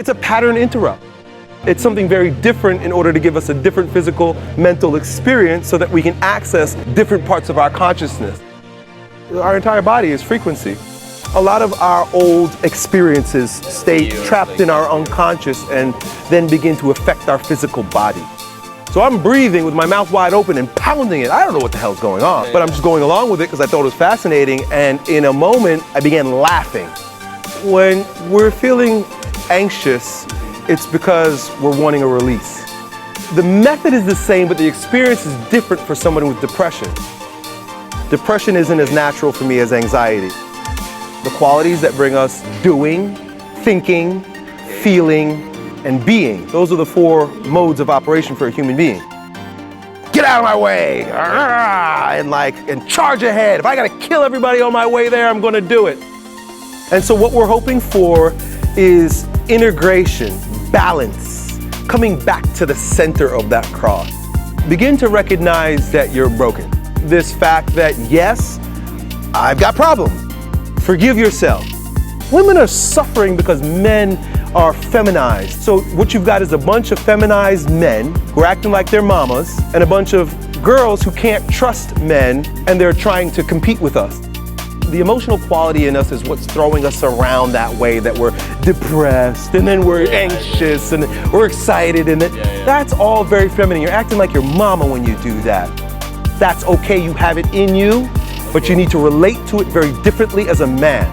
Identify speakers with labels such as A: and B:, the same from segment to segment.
A: It's a pattern interrupt. It's something very different in order to give us a different physical, mental experience so that we can access different parts of our consciousness. Our entire body is frequency. A lot of our old experiences stay trapped in our unconscious and then begin to affect our physical body. So I'm breathing with my mouth wide open and pounding it. I don't know what the hell's going on, but I'm just going along with it because I thought it was fascinating. And in a moment, I began laughing. When we're feeling anxious, it's because we're wanting a release. The method is the same, but the experience is different for someone with depression. Depression isn't as natural for me as anxiety. The qualities that bring us doing, thinking, feeling, and being. Those are the four modes of operation for a human being. Get out of my way! And charge ahead. If I gotta kill everybody on my way there, I'm gonna do it. And so what we're hoping for is integration, balance, coming back to the center of that cross. Begin to recognize that you're broken. This fact that, yes, I've got problems. Forgive yourself. Women are suffering because men are feminized. So what you've got is a bunch of feminized men who are acting like their mamas and a bunch of girls who can't trust men and they're trying to compete with us. The emotional quality in us is what's throwing us around that way, that we're depressed and then we're anxious and we're excited and that's all very feminine. You're acting like your mama when you do that. That's okay, you have it in you, but you need to relate to it very differently as a man.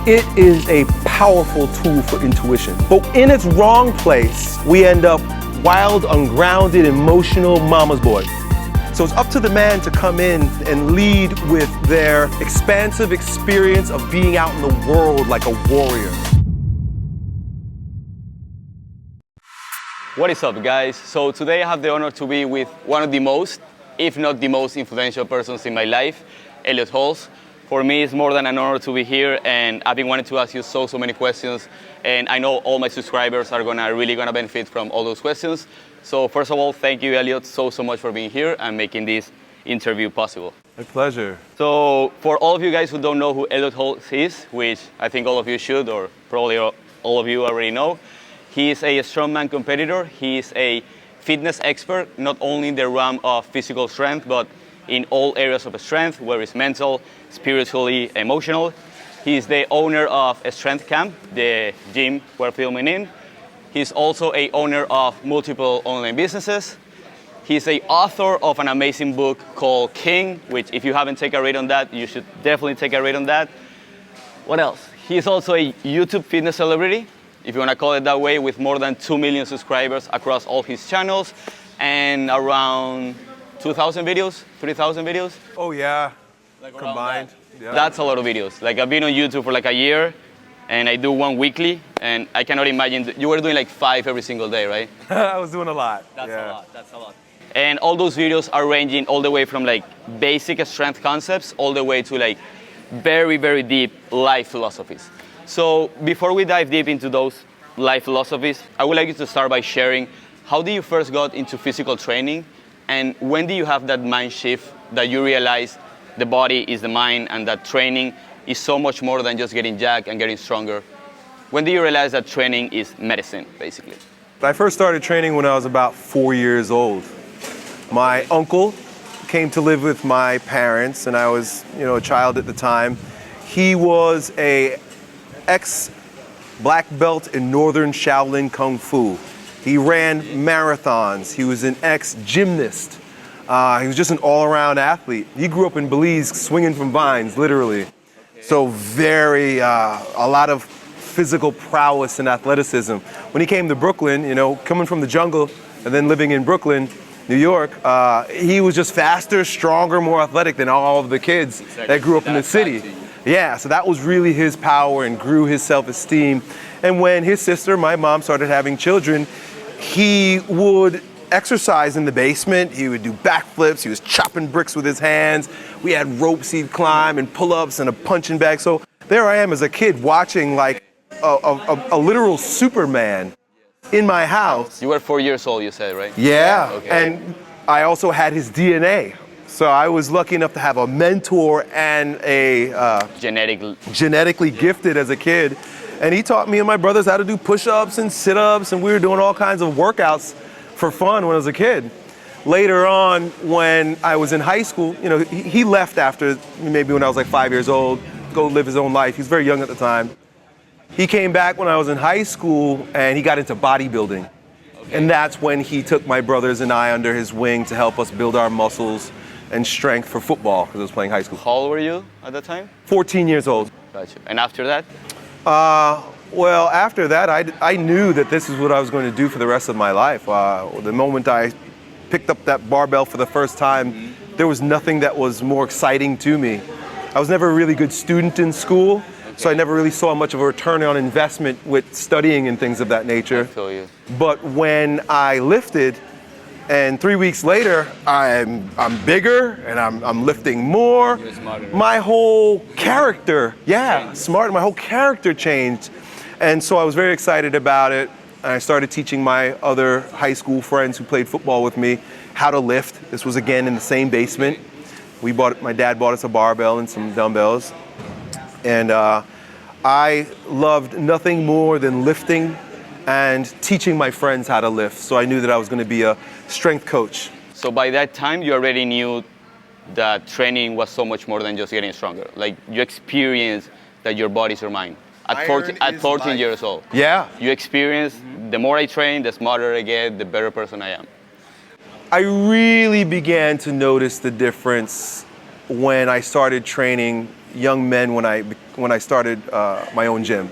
A: It is a powerful tool for intuition, but in its wrong place, we end up wild, ungrounded, emotional mama's boys. So it's up to the man to come in and lead with their expansive experience of being out in the world like a warrior.
B: What is up, guys? So today I have the honor to be with one of the most, if not the most influential persons in my life, Elliott Hulse. For me, it's more than an honor to be here, and I've been wanting to ask you so many questions, and I know all my subscribers are really gonna benefit from all those questions. So first of all, thank you, Elliot, so much for being here and making this interview possible.
A: My pleasure.
B: So for all of you guys who don't know who Elliott Hulse is, which I think all of you should, or probably all of you already know, he is a strongman competitor. He is a fitness expert, not only in the realm of physical strength, but in all areas of strength, whether it's mental, spiritually, emotional. He is the owner of a Strength Camp, the gym we're filming in. He's also a owner of multiple online businesses. He's the author of an amazing book called King, which if you haven't taken a read on that, you should definitely take a read on that. What else? He's also a YouTube fitness celebrity, if you want to call it that way, with more than 2 million subscribers across all his channels and around 2,000 videos, 3,000 videos.
A: Oh yeah, combined.
B: Yeah. That's a lot of videos. Like I've been on YouTube for like a year and I do one weekly and I cannot imagine, you were doing like 5 every single day, right?
A: I was doing a lot.
B: That's a lot. And all those videos are ranging all the way from like basic strength concepts all the way to like very deep life philosophies. So before we dive deep into those life philosophies, I would like you to start by sharing how did you first got into physical training and when do you have that mind shift that you realize the body is the mind and that training is so much more than just getting jacked and getting stronger? When do you realize that training is medicine, basically?
A: I first started training when I was about 4 years old. My uncle came to live with my parents and I was, a child at the time. He was a ex-black belt in Northern Shaolin Kung Fu. He ran marathons. He was an ex-gymnast. He was just an all-around athlete. He grew up in Belize swinging from vines, literally. Okay. So a lot of physical prowess and athleticism. When he came to Brooklyn, coming from the jungle and then living in Brooklyn, New York, he was just faster, stronger, more athletic than all of the kids that grew up in the city. Yeah, so that was really his power and grew his self-esteem. And when his sister, my mom, started having children, he would exercise in the basement. He would do backflips. He was chopping bricks with his hands. We had ropes he'd climb and pull-ups and a punching bag. So there I am as a kid watching like a literal Superman in my house.
B: You were 4 years old, you said, right?
A: Yeah,
B: okay.
A: And I also had his DNA. So I was lucky enough to have a mentor and a
B: genetically
A: gifted as a kid. And he taught me and my brothers how to do push-ups and sit-ups, and we were doing all kinds of workouts for fun when I was a kid. Later on, when I was in high school, he left after maybe when I was like 5 years old, go live his own life. He was very young at the time. He came back when I was in high school and he got into bodybuilding. Okay. And that's when he took my brothers and I under his wing to help us build our muscles and strength for football, because I was playing high school.
B: How old were you at that time?
A: 14 years old.
B: Gotcha. And after that?
A: Well, after that, I knew that this is what I was going to do for the rest of my life. The moment I picked up that barbell for the first time, there was nothing that was more exciting to me. I was never a really good student in school, so I never really saw much of a return on investment with studying and things of that nature.
B: I feel you.
A: But when I lifted, and 3 weeks later, I'm bigger and I'm lifting more.
B: You're smarter.
A: My whole character, smart. My whole character changed, and so I was very excited about it. And I started teaching my other high school friends who played football with me how to lift. This was again in the same basement. My dad bought us a barbell and some dumbbells, and I loved nothing more than lifting and teaching my friends how to lift. So I knew that I was going to be a strength coach.
B: So by that time, you already knew that training was so much more than just getting stronger. Like, you experienced that your body's your mind. At 14 years old.
A: Yeah.
B: You experience, the more I train, the smarter I get, the better person I am.
A: I really began to notice the difference when I started training young men when I started my own gym.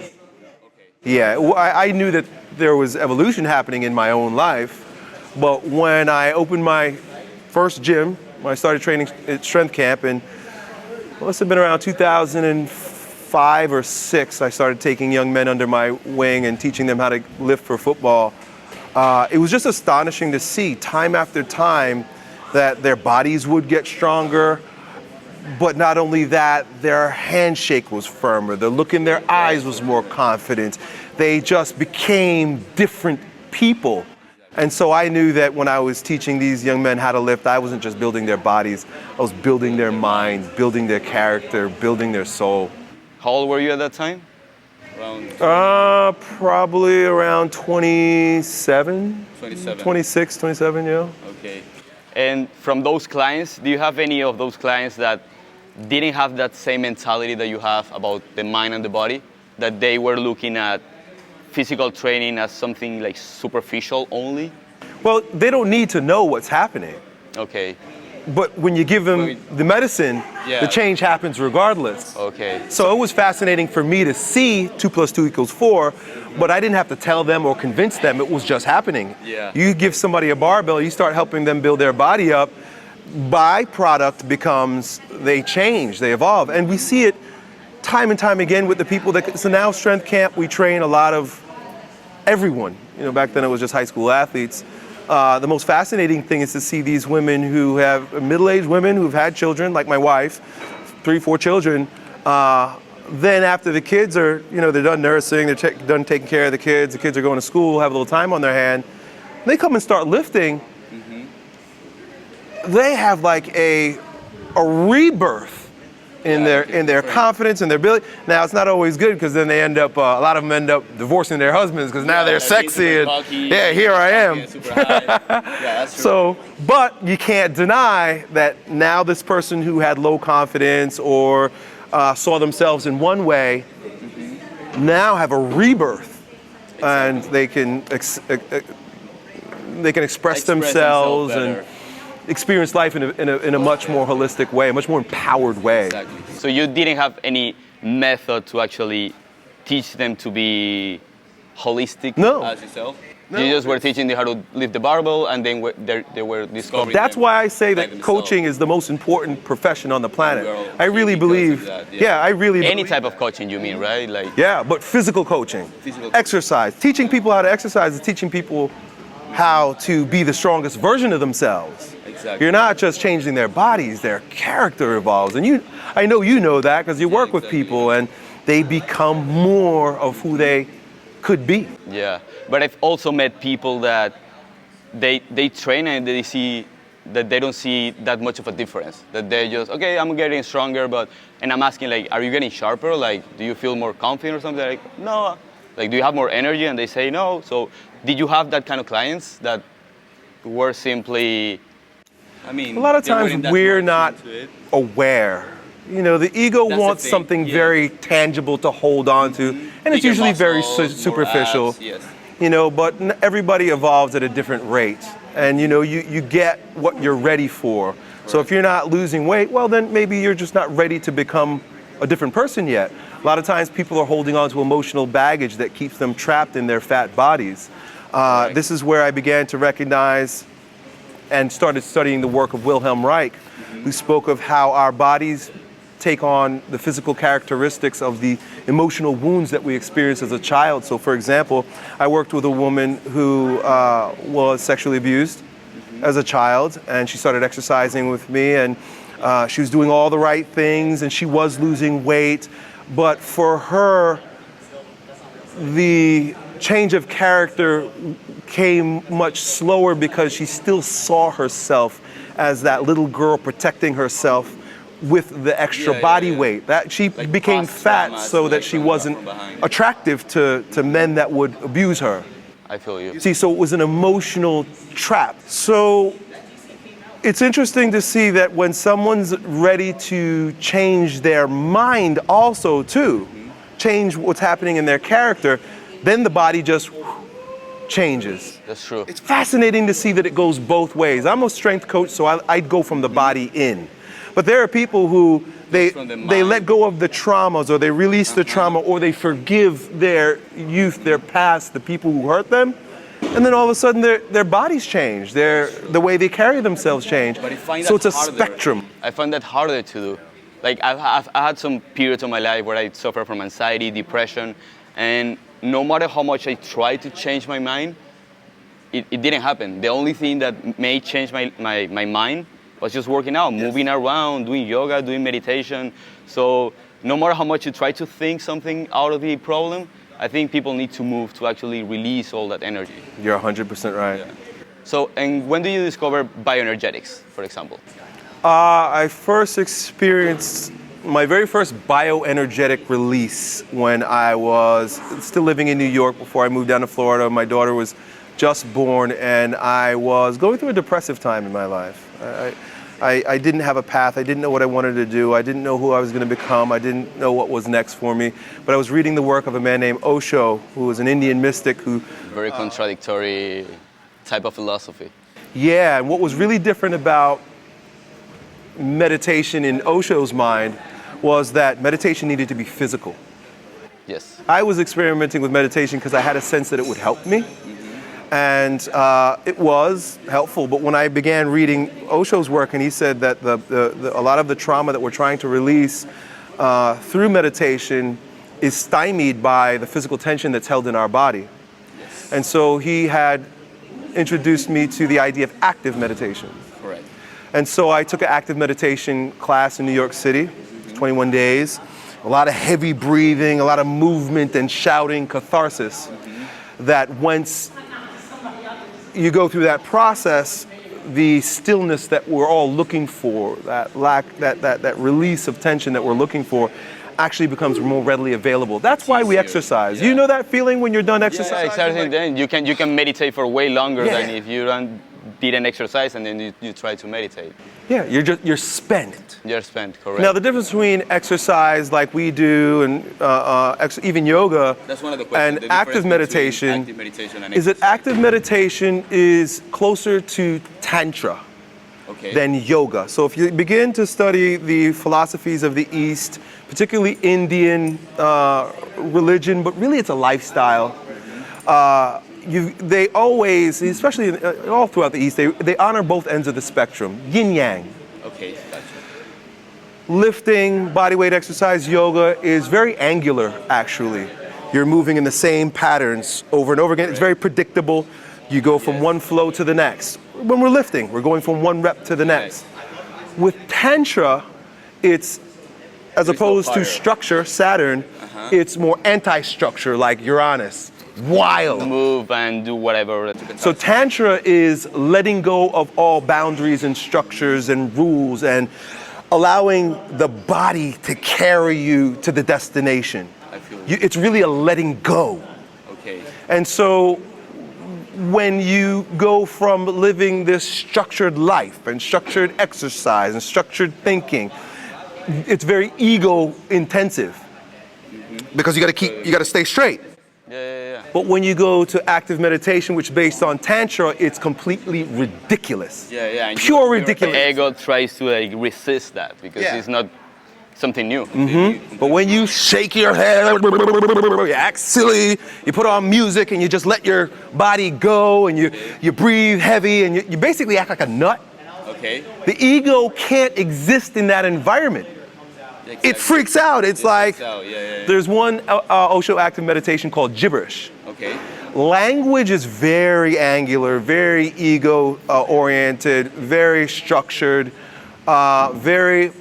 A: Yeah, I knew that there was evolution happening in my own life, but when I opened my first gym, when I started training at Strength Camp, and it must have been around 2005 or 6, I started taking young men under my wing and teaching them how to lift for football. It was just astonishing to see time after time that their bodies would get stronger, but not only that, their handshake was firmer, the look in their eyes was more confident. They just became different people. And so I knew that when I was teaching these young men how to lift, I wasn't just building their bodies, I was building their minds, building their character, building their soul.
B: How old were you at that time?
A: Probably around 27, 26, 27, yeah.
B: Okay. And from those clients, do you have any of those clients that didn't have that same mentality that you have about the mind and the body? That they were looking at physical training as something like superficial only?
A: Well, they don't need to know what's happening.
B: Okay.
A: But when you give them the medicine, the change happens regardless.
B: Okay.
A: So it was fascinating for me to see 2 + 2 = 4, but I didn't have to tell them or convince them, it was just happening.
B: Yeah.
A: You give somebody a barbell, you start helping them build their body up, byproduct becomes they change, they evolve. And we see it time and time again with the people so now Strength Camp, we train a lot of everyone. Back then it was just high school athletes. The most fascinating thing is to see these women who have, middle-aged women who've had children, like my wife, 3, 4 children. Then after the kids are, they're done nursing, they're done taking care of the kids are going to school, have a little time on their hand, they come and start lifting. They have like a rebirth in their confidence and their ability. Now it's not always good, because then they end up, a lot of them end up divorcing their husbands because now they're sexy and here I am.
B: That's true.
A: So, but you can't deny that now this person who had low confidence or saw themselves in one way now have a rebirth, and they can express themselves and experience life in a much more holistic way, a much more empowered way.
B: Exactly. So you didn't have any method to actually teach them to be holistic as yourself? No. You just were teaching them how to lift the barbell, and then they were discovering.
A: That's why I say that coaching is the most important profession on the planet. I really believe. I really.
B: Any type of coaching, you mean, right? Like.
A: Yeah, but physical coaching, exercise, teaching people how to exercise is teaching people how to be the strongest version of themselves. Exactly. You're not just changing their bodies, their character evolves. And I know you know that because you work with people and they become more of who they could be.
B: Yeah, but I've also met people that they train and they see that they don't see that much of a difference. That they just, okay, I'm getting stronger, and I'm asking, like, are you getting sharper? Like, do you feel more confident or something? Like, no. Like, do you have more energy? And they say no. So did you have that kind of clients that were simply,
A: I mean, a lot of times we're not aware. You know, the ego wants something very tangible to hold on to, and it's usually very superficial.
B: Abs, yes.
A: You know, but everybody evolves at a different rate. And you know, you get what you're ready for. So if you're not losing weight, well then maybe you're just not ready to become a different person yet. A lot of times people are holding on to emotional baggage that keeps them trapped in their fat bodies. This is where I began to recognize and started studying the work of Wilhelm Reich, who spoke of how our bodies take on the physical characteristics of the emotional wounds that we experience as a child. So for example, I worked with a woman who was sexually abused as a child, and she started exercising with me, and she was doing all the right things, and she was losing weight, but for her, the change of character came much slower because she still saw herself as that little girl protecting herself with the extra body weight. That she became fat so that she wasn't attractive to men that would abuse her.
B: I feel you.
A: See, so it was an emotional trap. So it's interesting to see that when someone's ready to change their mind also too, change what's happening in their character, then the body just changes.
B: That's true.
A: It's fascinating to see that it goes both ways. I'm a strength coach, so I'd go from the body in. But there are people who they let go of the traumas, or they release the trauma, or they forgive their youth, their past, the people who hurt them, and then all of a sudden their bodies change, the way they carry themselves change. So it's a spectrum.
B: I find that harder to do. Like I had some periods of my life where I suffered from anxiety, depression, and no matter how much I tried to change my mind, it didn't happen. The only thing that made change my mind was just working out, moving around, doing yoga, doing meditation. So no matter how much you try to think something out of the problem, I think people need to move to actually release all that energy.
A: You're 100% right.
B: Yeah. So, and when do you discover bioenergetics, for example?
A: I first experienced my very first bioenergetic release when I was still living in New York before I moved down to Florida. My daughter was just born, and I was going through a depressive time in my life. I didn't have a path. I didn't know what I wanted to do. I didn't know who I was going to become. I didn't know what was next for me. But I was reading the work of a man named Osho, who was an Indian mystic who...
B: Very contradictory type of philosophy.
A: Yeah, and what was really different about meditation in Osho's mind was that meditation needed to be physical.
B: Yes.
A: I was experimenting with meditation because I had a sense that it would help me. And it was helpful, but when I began reading Osho's work, and he said that a lot of the trauma that we're trying to release through meditation is stymied by the physical tension that's held in our body.
B: Yes.
A: And so he had introduced me to the idea of active meditation.
B: Correct.
A: And so I took an active meditation class in New York City, 21 days, a lot of heavy breathing, a lot of movement and shouting, catharsis, that once you go through that process, the stillness that we're all looking for, that release of tension that we're looking for, actually becomes more readily available. That's why we exercise. Yeah. You know that feeling when you're done exercising?
B: Yeah, exactly. Like, then you can meditate for way longer than if you didn't exercise and then you try to meditate.
A: Yeah, you're spent.
B: You're spent, correct.
A: Now the difference between exercise like we do and even yoga
B: that's one of the questions,
A: and active meditation is that active meditation is closer to tantra than yoga. So if you begin to study the philosophies of the East, particularly Indian religion, but really it's a lifestyle, they always, especially all throughout the East, they honor both ends of the spectrum, yin-yang.
B: Okay, gotcha.
A: Lifting, bodyweight exercise, yoga is very angular, actually. You're moving in the same patterns over and over again. It's very predictable. You go from one flow to the next. When we're lifting, we're going from one rep to the next. With Tantra, it's, as opposed to structure, Saturn, it's more anti-structure, like Uranus. wild.
B: move and do whatever.
A: So tantra is letting go of all boundaries and structures and rules and allowing the body to carry you to the destination.
B: I feel
A: It's really a letting go.
B: okay.
A: And so when you go from living this structured life and structured exercise and structured thinking, it's very ego intensive because you got to stay straight.
B: Yeah.
A: But when you go to active meditation, which is based on tantra, it's completely ridiculous.
B: Yeah. And
A: Pure
B: your
A: ridiculous.
B: ego tries to like resist that because
A: Yeah.
B: it's not something new.
A: But when you shake your head, you act silly, you put on music and you just let your body go and you breathe heavy and you basically act like a nut.
B: Okay.
A: The ego can't exist in that environment.
B: Exactly.
A: It freaks out. It's like,
B: Yeah.
A: there's one Osho active meditation called gibberish.
B: Okay.
A: Language is very angular, very ego oriented, very structured, very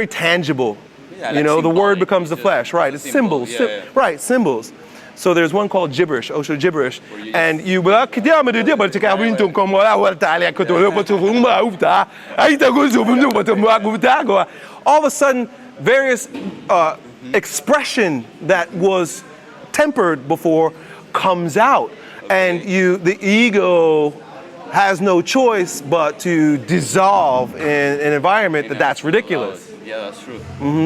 A: tangible.
B: Yeah,
A: You
B: like
A: know, the word
B: symbolic.
A: becomes the flesh, right? It's
B: Symbol,
A: symbols,
B: yeah.
A: right? Symbols. So there's one called gibberish, Osho gibberish, and you all of a sudden various expression that was tempered before comes out, and the ego has no choice but to dissolve in an environment that's ridiculous.
B: Yeah, that's true.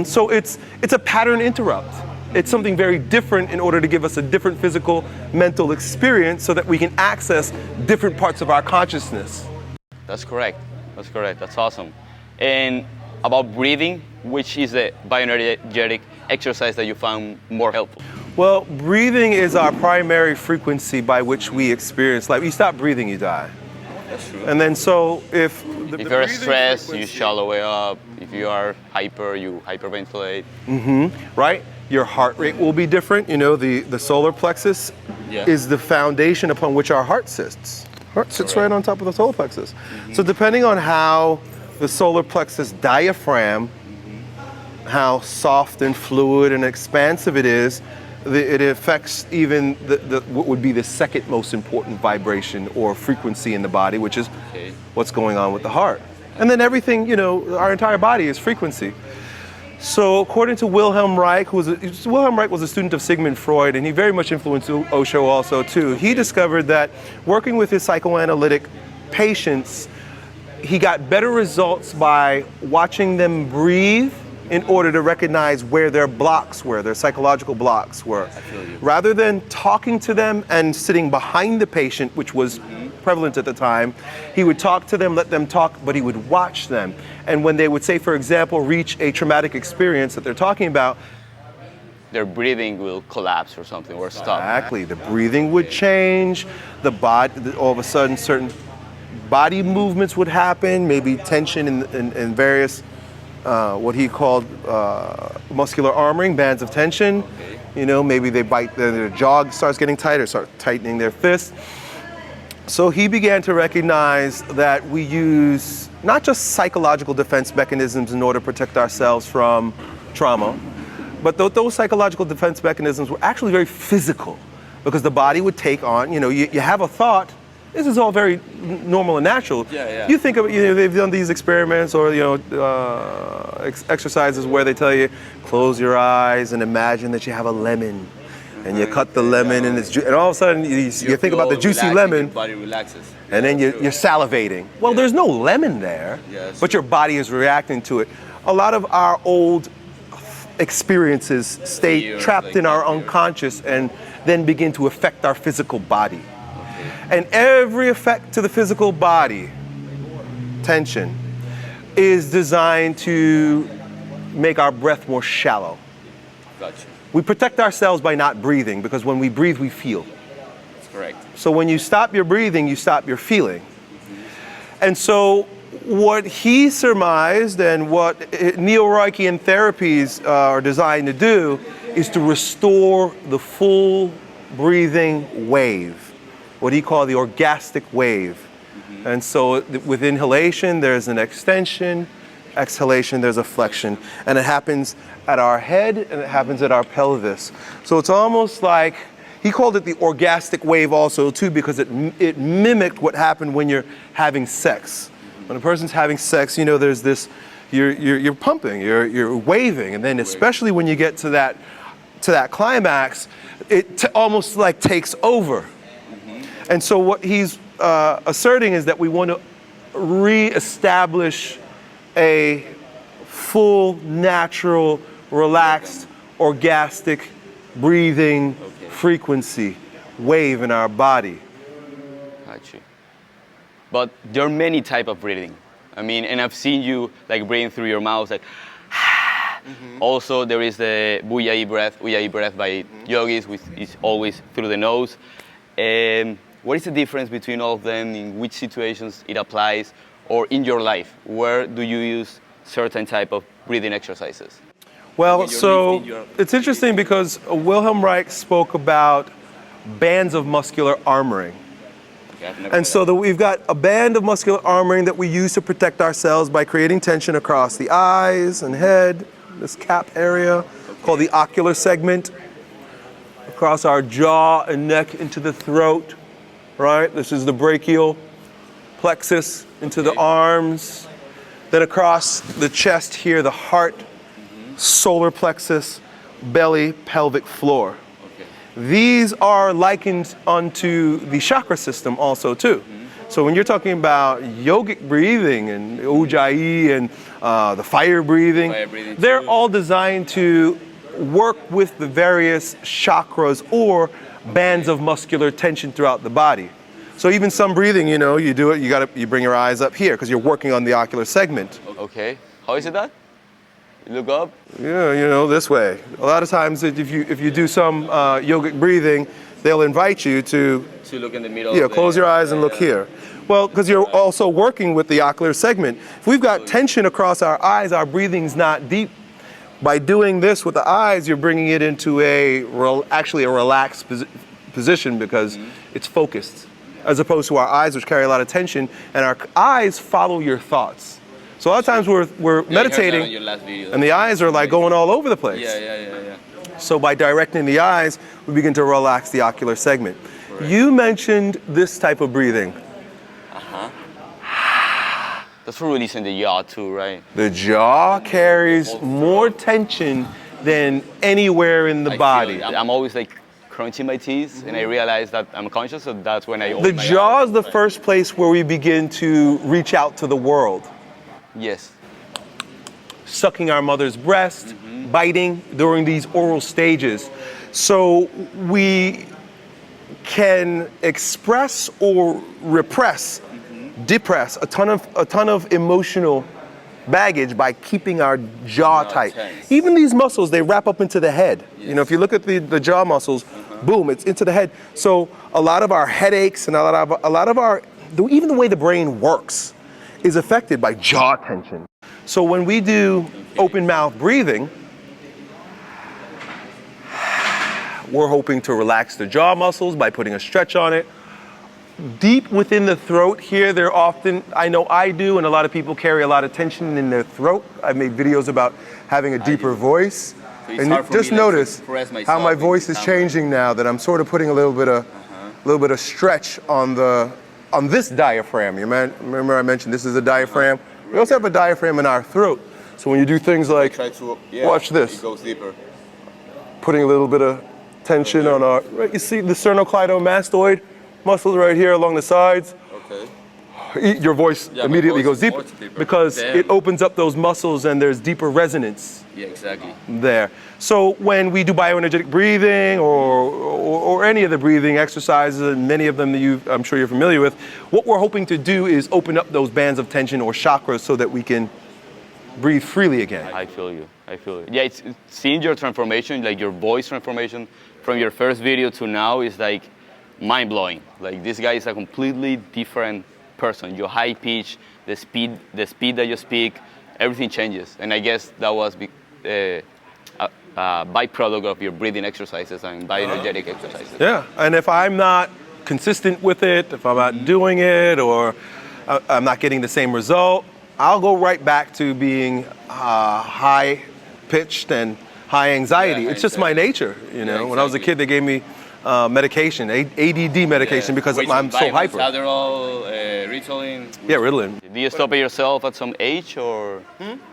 A: So it's a pattern interrupt. It's something very different in order to give us a different physical, mental experience so that we can access different parts of our consciousness.
B: That's correct. That's awesome. And about breathing, which is the bioenergetic exercise that you found more helpful?
A: Well, breathing is our primary frequency by which we experience life. You stop breathing, you die.
B: That's true.
A: And then so if
B: If you're stressed, you shallow way up. If you are hyper, you hyperventilate.
A: right? Your heart rate will be different. You know, the solar plexus
B: Yeah.
A: is the foundation upon which our heart sits. Heart sits right on top of the solar plexus. So depending on how the solar plexus diaphragm, how soft and fluid and expansive it is, it affects even what would be the second most important vibration or frequency in the body, which is what's going on with the heart. And then everything, you know, our entire body is frequency. So according to Wilhelm Reich, Wilhelm Reich was a student of Sigmund Freud, and he very much influenced Osho also too. He discovered that working with his psychoanalytic patients, he got better results by watching them breathe in order to recognize where their blocks were, their psychological blocks were. Rather than talking to them and sitting behind the patient, which was prevalent at the time, he would talk to them, let them talk, but he would watch them. And when they would say, for example, reach a traumatic experience that they're talking about,
B: their breathing will collapse or something or stop.
A: exactly, the breathing would change, the body, all of a sudden certain body movements would happen, maybe tension in various what he called muscular armoring, bands of tension. You know, maybe they bite, their jaw starts getting tighter, start tightening their fists. So he began to recognize that we use not just psychological defense mechanisms in order to protect ourselves from trauma, but those psychological defense mechanisms were actually very physical, because the body would take on, you know, you have a thought. This is all very normal and natural.
B: Yeah.
A: You think of, you know, they've done these experiments or, you know, exercises where they tell you, close your eyes and imagine that you have a lemon. And you cut the lemon and and all of a sudden you think about the juicy lemon,
B: your body relaxes.
A: and then you're salivating. Well, there's no lemon there, but your body is reacting to it. A lot of our old experiences stay trapped in our unconscious and then begin to affect our physical body. And every effect to the physical body, tension, is designed to make our breath more shallow.
B: Gotcha.
A: We protect ourselves by not breathing, because when we breathe, we feel.
B: That's correct.
A: So when you stop your breathing, you stop your feeling. And so what he surmised and what Neo-Reichian therapies are designed to do is to restore the full breathing wave, what he called the orgastic wave. And so with inhalation, there's an extension, exhalation, there's a flexion. And it happens at our head and it happens at our pelvis. So it's almost like, he called it the orgastic wave also too, because it mimicked what happened when you're having sex. When a person's having sex, you know, there's this, you're pumping, you're waving, and then especially when you get to that climax, it almost like takes over. And so what he's asserting is that we want to re-establish a full, natural, relaxed, orgastic breathing frequency wave in our body.
B: Gotcha. But there are many types of breathing. I mean, and I've seen you like breathing through your mouth, like. Also, there is the Ujjayi breath by yogis, which is always through the nose. What is the difference between all of them? In which situations it applies, or in your life, where do you use certain type of breathing exercises?
A: Well, so it's interesting because Wilhelm Reich spoke about bands of muscular armoring. And so we've got a band of muscular armoring that we use to protect ourselves by creating tension across the eyes and head, this cap area called the ocular segment, across our jaw and neck into the throat, right? This is the brachial plexus into the arms, then across the chest here, the heart, solar plexus, belly, pelvic floor. These are likened onto the chakra system also too. So when you're talking about yogic breathing and Ujjayi and the fire breathing, they're all designed to work with the various chakras or bands of muscular tension throughout the body. So even some breathing, you know, you do it, you bring your eyes up here because you're working on the ocular segment.
B: Okay, how is it that? You look up?
A: Yeah, you know, this way. A lot of times if you do some yogic breathing, they'll invite you to
B: look in the middle.
A: Yeah, close your eyes and look here. Well, because you're also working with the ocular segment. If we've got tension across our eyes, our breathing's not deep. By doing this with the eyes, you're bringing it into actually a relaxed position because it's focused, as opposed to our eyes, which carry a lot of tension, and our eyes follow your thoughts. So a lot of times we're meditating, and the eyes are like going all over the place.
B: Yeah.
A: So by directing the eyes, we begin to relax the ocular segment. Right. You mentioned this type of breathing.
B: That's for releasing the jaw too, right?
A: The jaw carries more tension than anywhere in the body.
B: I'm always like crunching my teeth, and I realize that I'm conscious, so that's when I open my eyes.
A: The jaw is the first place where we begin to reach out to the world.
B: Yes.
A: Sucking our mother's breast, biting during these oral stages. So we can express or repress, depress a ton of emotional baggage by keeping our jaw tight.
B: Tense.
A: Even these muscles, they wrap up into the head. Yes. You know, if you look at the jaw muscles, boom, it's into the head. So a lot of our headaches and a lot of our, even the way the brain works is affected by jaw tension. So when we do open mouth breathing, we're hoping to relax the jaw muscles by putting a stretch on it. Deep within the throat here, they're often, I know I do, and a lot of people carry a lot of tension in their throat. I've made videos about having a deeper voice.
B: So
A: and just notice how my voice is changing now that I'm sort of putting a little bit of stretch on this diaphragm. You remember I mentioned this is a diaphragm? We also have a diaphragm in our throat. So when you do things like, watch this.
B: It goes deeper.
A: Putting a little bit of tension on our, right, you see the sternocleidomastoid muscles right here along the sides. Okay. Your voice immediately goes deeper because it opens up those muscles and there's deeper resonance.
B: Yeah, exactly.
A: There. So when we do bioenergetic breathing or any of the breathing exercises, and many of them that I'm sure you're familiar with, what we're hoping to do is open up those bands of tension or chakras so that we can breathe freely again.
B: I feel you. Yeah, it's seeing your transformation, like your voice transformation from your first video to now is like mind-blowing. Like this guy is a completely different person. Your high pitch, the speed that you speak, everything changes. And I guess that was a byproduct of your breathing exercises and bioenergetic exercises.
A: Yeah, and if I'm not consistent with it, if I'm not doing it, or I'm not getting the same result, I'll go right back to being high pitched and high anxiety.
B: Yeah,
A: it's just my nature, you know.
B: exactly.
A: When I was a kid, they gave me medication, ADD medication, because I'm so hyper.
B: Adderall, Ritalin.
A: Yeah, Ritalin.
B: Did you stop it yourself at some age, or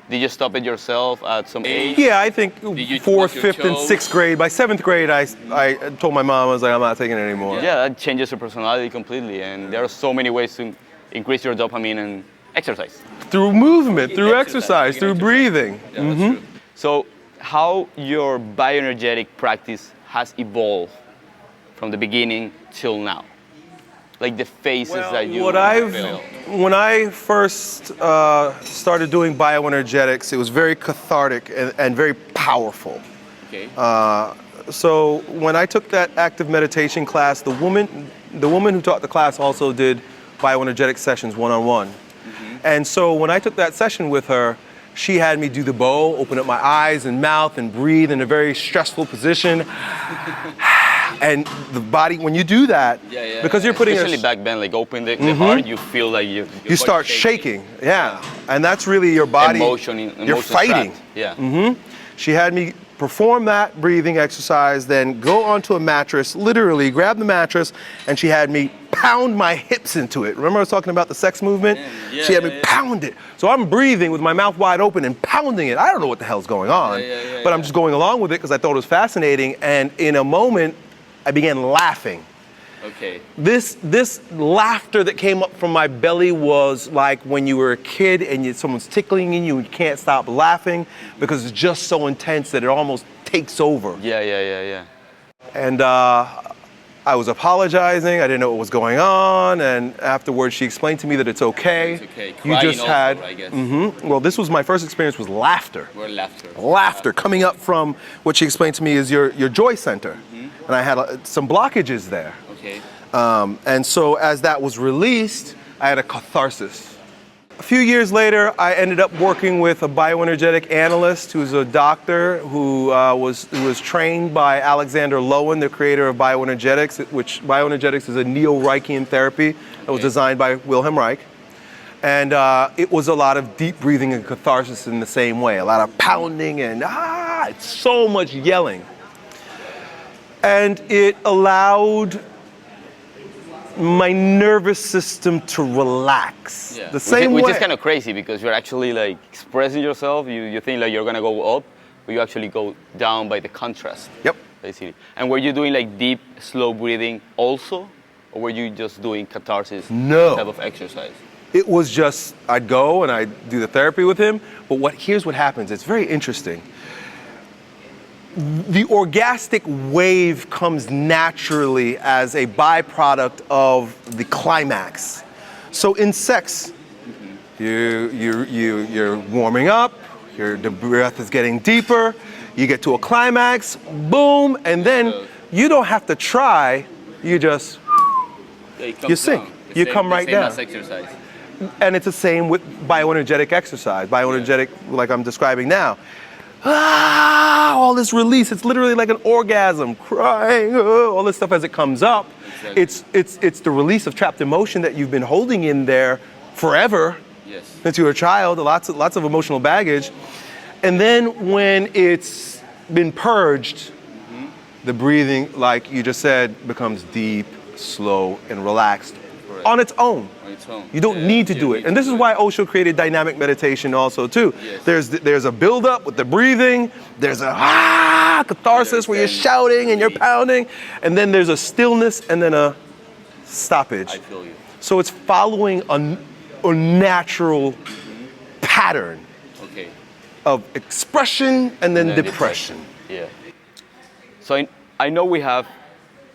B: did you stop it yourself at some age?
A: Yeah, I think
B: you
A: fourth,
B: touch your
A: fifth, and
B: toes?
A: sixth grade. By seventh grade, I told my mom, I was like, I'm not taking it anymore.
B: Yeah, that changes your personality completely, and there are so many ways to increase your dopamine and exercise.
A: Through movement, through exercise, through breathing.
B: Yeah, that's true. So, how your bioenergetic practice has evolved from the beginning till now? Like the phases that you feel.
A: When I first started doing bioenergetics, it was very cathartic and very powerful.
B: Okay.
A: So when I took that active meditation class, the woman who taught the class also did bioenergetic sessions one-on-one. And so when I took that session with her, she had me do the bow, open up my eyes and mouth and breathe in a very stressful position. And the body, when you do that, because you're putting
B: especially back then, like open the heart, you feel like you
A: start shaking. Yeah, and that's really your body. You're fighting.
B: Trapped. Yeah.
A: She had me perform that breathing exercise, then go onto a mattress, literally grab the mattress, and she had me pound my hips into it. Remember I was talking about the sex movement? She had me pound it. So I'm breathing with my mouth wide open and pounding it. I don't know what the hell's going on, but I'm just going along with it because I thought it was fascinating. And in a moment, I began laughing.
B: Okay.
A: This laughter that came up from my belly was like when you were a kid and someone's tickling you and you can't stop laughing because it's just so intense that it almost takes over.
B: Yeah.
A: And I was apologizing. I didn't know what was going on. And afterwards, she explained to me that it's okay.
B: It's okay.
A: You just
B: also,
A: had.
B: I guess.
A: Well, this was my first experience with laughter.
B: Where laughter.
A: Laughter coming up from what she explained to me is your joy center. And I had some blockages there.
B: Okay.
A: And so as that was released, I had a catharsis. A few years later, I ended up working with a bioenergetic analyst who's a doctor who was trained by Alexander Lowen, the creator of bioenergetics, which bioenergetics is a neo-Reichian therapy that was designed by Wilhelm Reich. And it was a lot of deep breathing and catharsis in the same way, a lot of pounding and it's so much yelling. And it allowed my nervous system to relax.
B: Yeah.
A: The same way.
B: Which is kind of crazy because you're actually like expressing yourself. You think like you're gonna go up, but you actually go down by the contrast.
A: Yep.
B: Basically. And were you doing like deep, slow breathing also, or were you just doing catharsis type of exercise?
A: It was just I'd go and I'd do the therapy with him. But here's what happens. It's very interesting. The orgastic wave comes naturally as a byproduct of the climax. So in sex, you're warming up, the breath is getting deeper, you get to a climax, boom, and then you don't have to try, you just, you sink, you come right down.
B: As exercise.
A: And it's the same with bioenergetic exercise, bioenergetic like I'm describing now. All this release, it's literally like an orgasm, crying, all this stuff as it comes up.
B: Exactly.
A: It's the release of trapped emotion that you've been holding in there forever since you were a child, lots of emotional baggage. And then when it's been purged, the breathing, like you just said, becomes deep, slow, and relaxed on its own. You don't need to do it. And this is why Osho created dynamic meditation also too. Yes. There's a build-up with the breathing, there's a catharsis where you're shouting and you're pounding, and then there's a stillness and then a stoppage.
B: I feel you.
A: So it's following a natural pattern of expression and then depression.
B: Yeah. So I know we have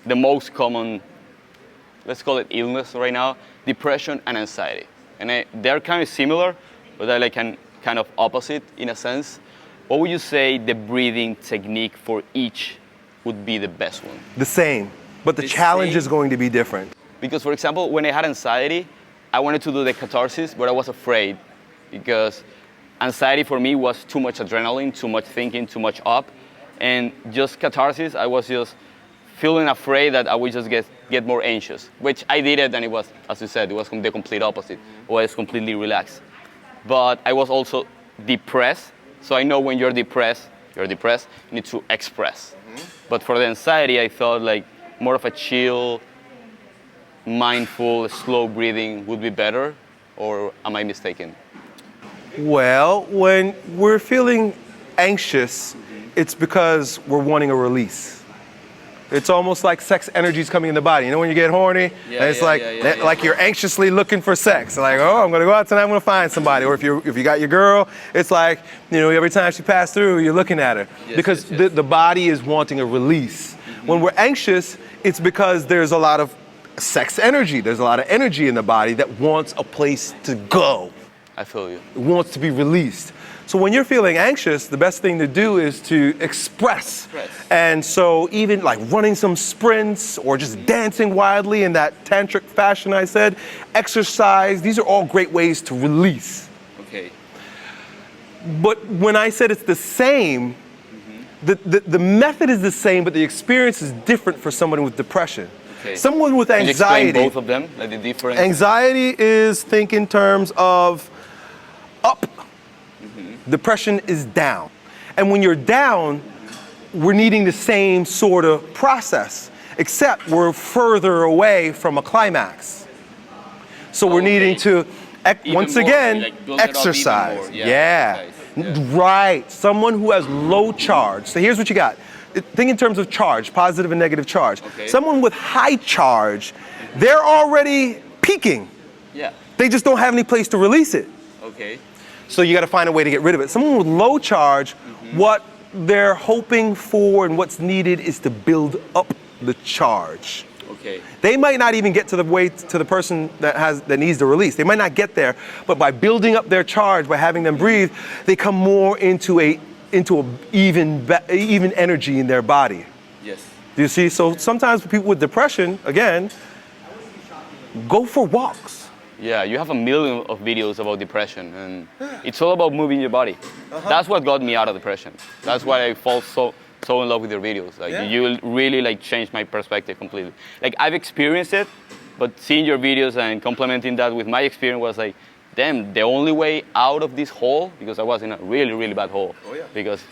B: the most common, let's call it illness right now, depression and anxiety. And they're kind of similar, but they're like kind of opposite in a sense. What would you say the breathing technique for each would be the best one?
A: The same, but the challenge is going to be different.
B: Because for example, when I had anxiety, I wanted to do the catharsis, but I was afraid because anxiety for me was too much adrenaline, too much thinking, too much up. And just catharsis, I was just feeling afraid that I would just get more anxious, which I did it, and it was, as you said, it was the complete opposite. I was completely relaxed. but I was also depressed. So I know when you're depressed, you need to express. But for the anxiety, I thought like more of a chill, mindful, slow breathing would be better, or am I mistaken?
A: Well, when we're feeling anxious, it's because we're wanting a release. It's almost like sex energy is coming in the body. You know when you get horny? And it's like you're anxiously looking for sex. Like, oh, I'm gonna go out tonight, I'm gonna find somebody. Or if you got your girl, it's like, you know, every time she passed through, you're looking at her. Because the body is wanting a release. When we're anxious, it's because there's a lot of sex energy. There's a lot of energy in the body that wants a place to go.
B: I feel you.
A: It wants to be released. So when you're feeling anxious, the best thing to do is to express. And so even like running some sprints or just dancing wildly in that tantric fashion I said, exercise, these are all great ways to release.
B: Okay.
A: But when I said it's the same, the method is the same, but the experience is different for someone with depression.
B: Okay.
A: Someone with anxiety.
B: Can you explain both of them, like the difference?
A: Anxiety is think in terms of up. Depression is down. And when you're down, we're needing the same sort of process, except we're further away from a climax. So we're needing to, once again, exercise. Right. Someone who has low charge. So here's what you got. Think in terms of charge, positive and negative charge. Someone with high charge, they're already peaking. They just don't have any place to release it. So you got to find a way to get rid of it. Someone with low charge, what they're hoping for and what's needed is to build up the charge. They might not even get to the person that needs the release. They might not get there, but by building up their charge, by having them breathe, they come more into a even energy in their body. Do you see? So sometimes for people with depression, again, go for walks.
B: Yeah, you have a million of videos about depression, and it's all about moving your body. That's what got me out of depression. That's why I fall so in love with your videos. Like you really like changed my perspective completely. Like I've experienced it, but seeing your videos and complementing that with my experience was like, damn, the only way out of this hole, because I was in a really, really bad hole, because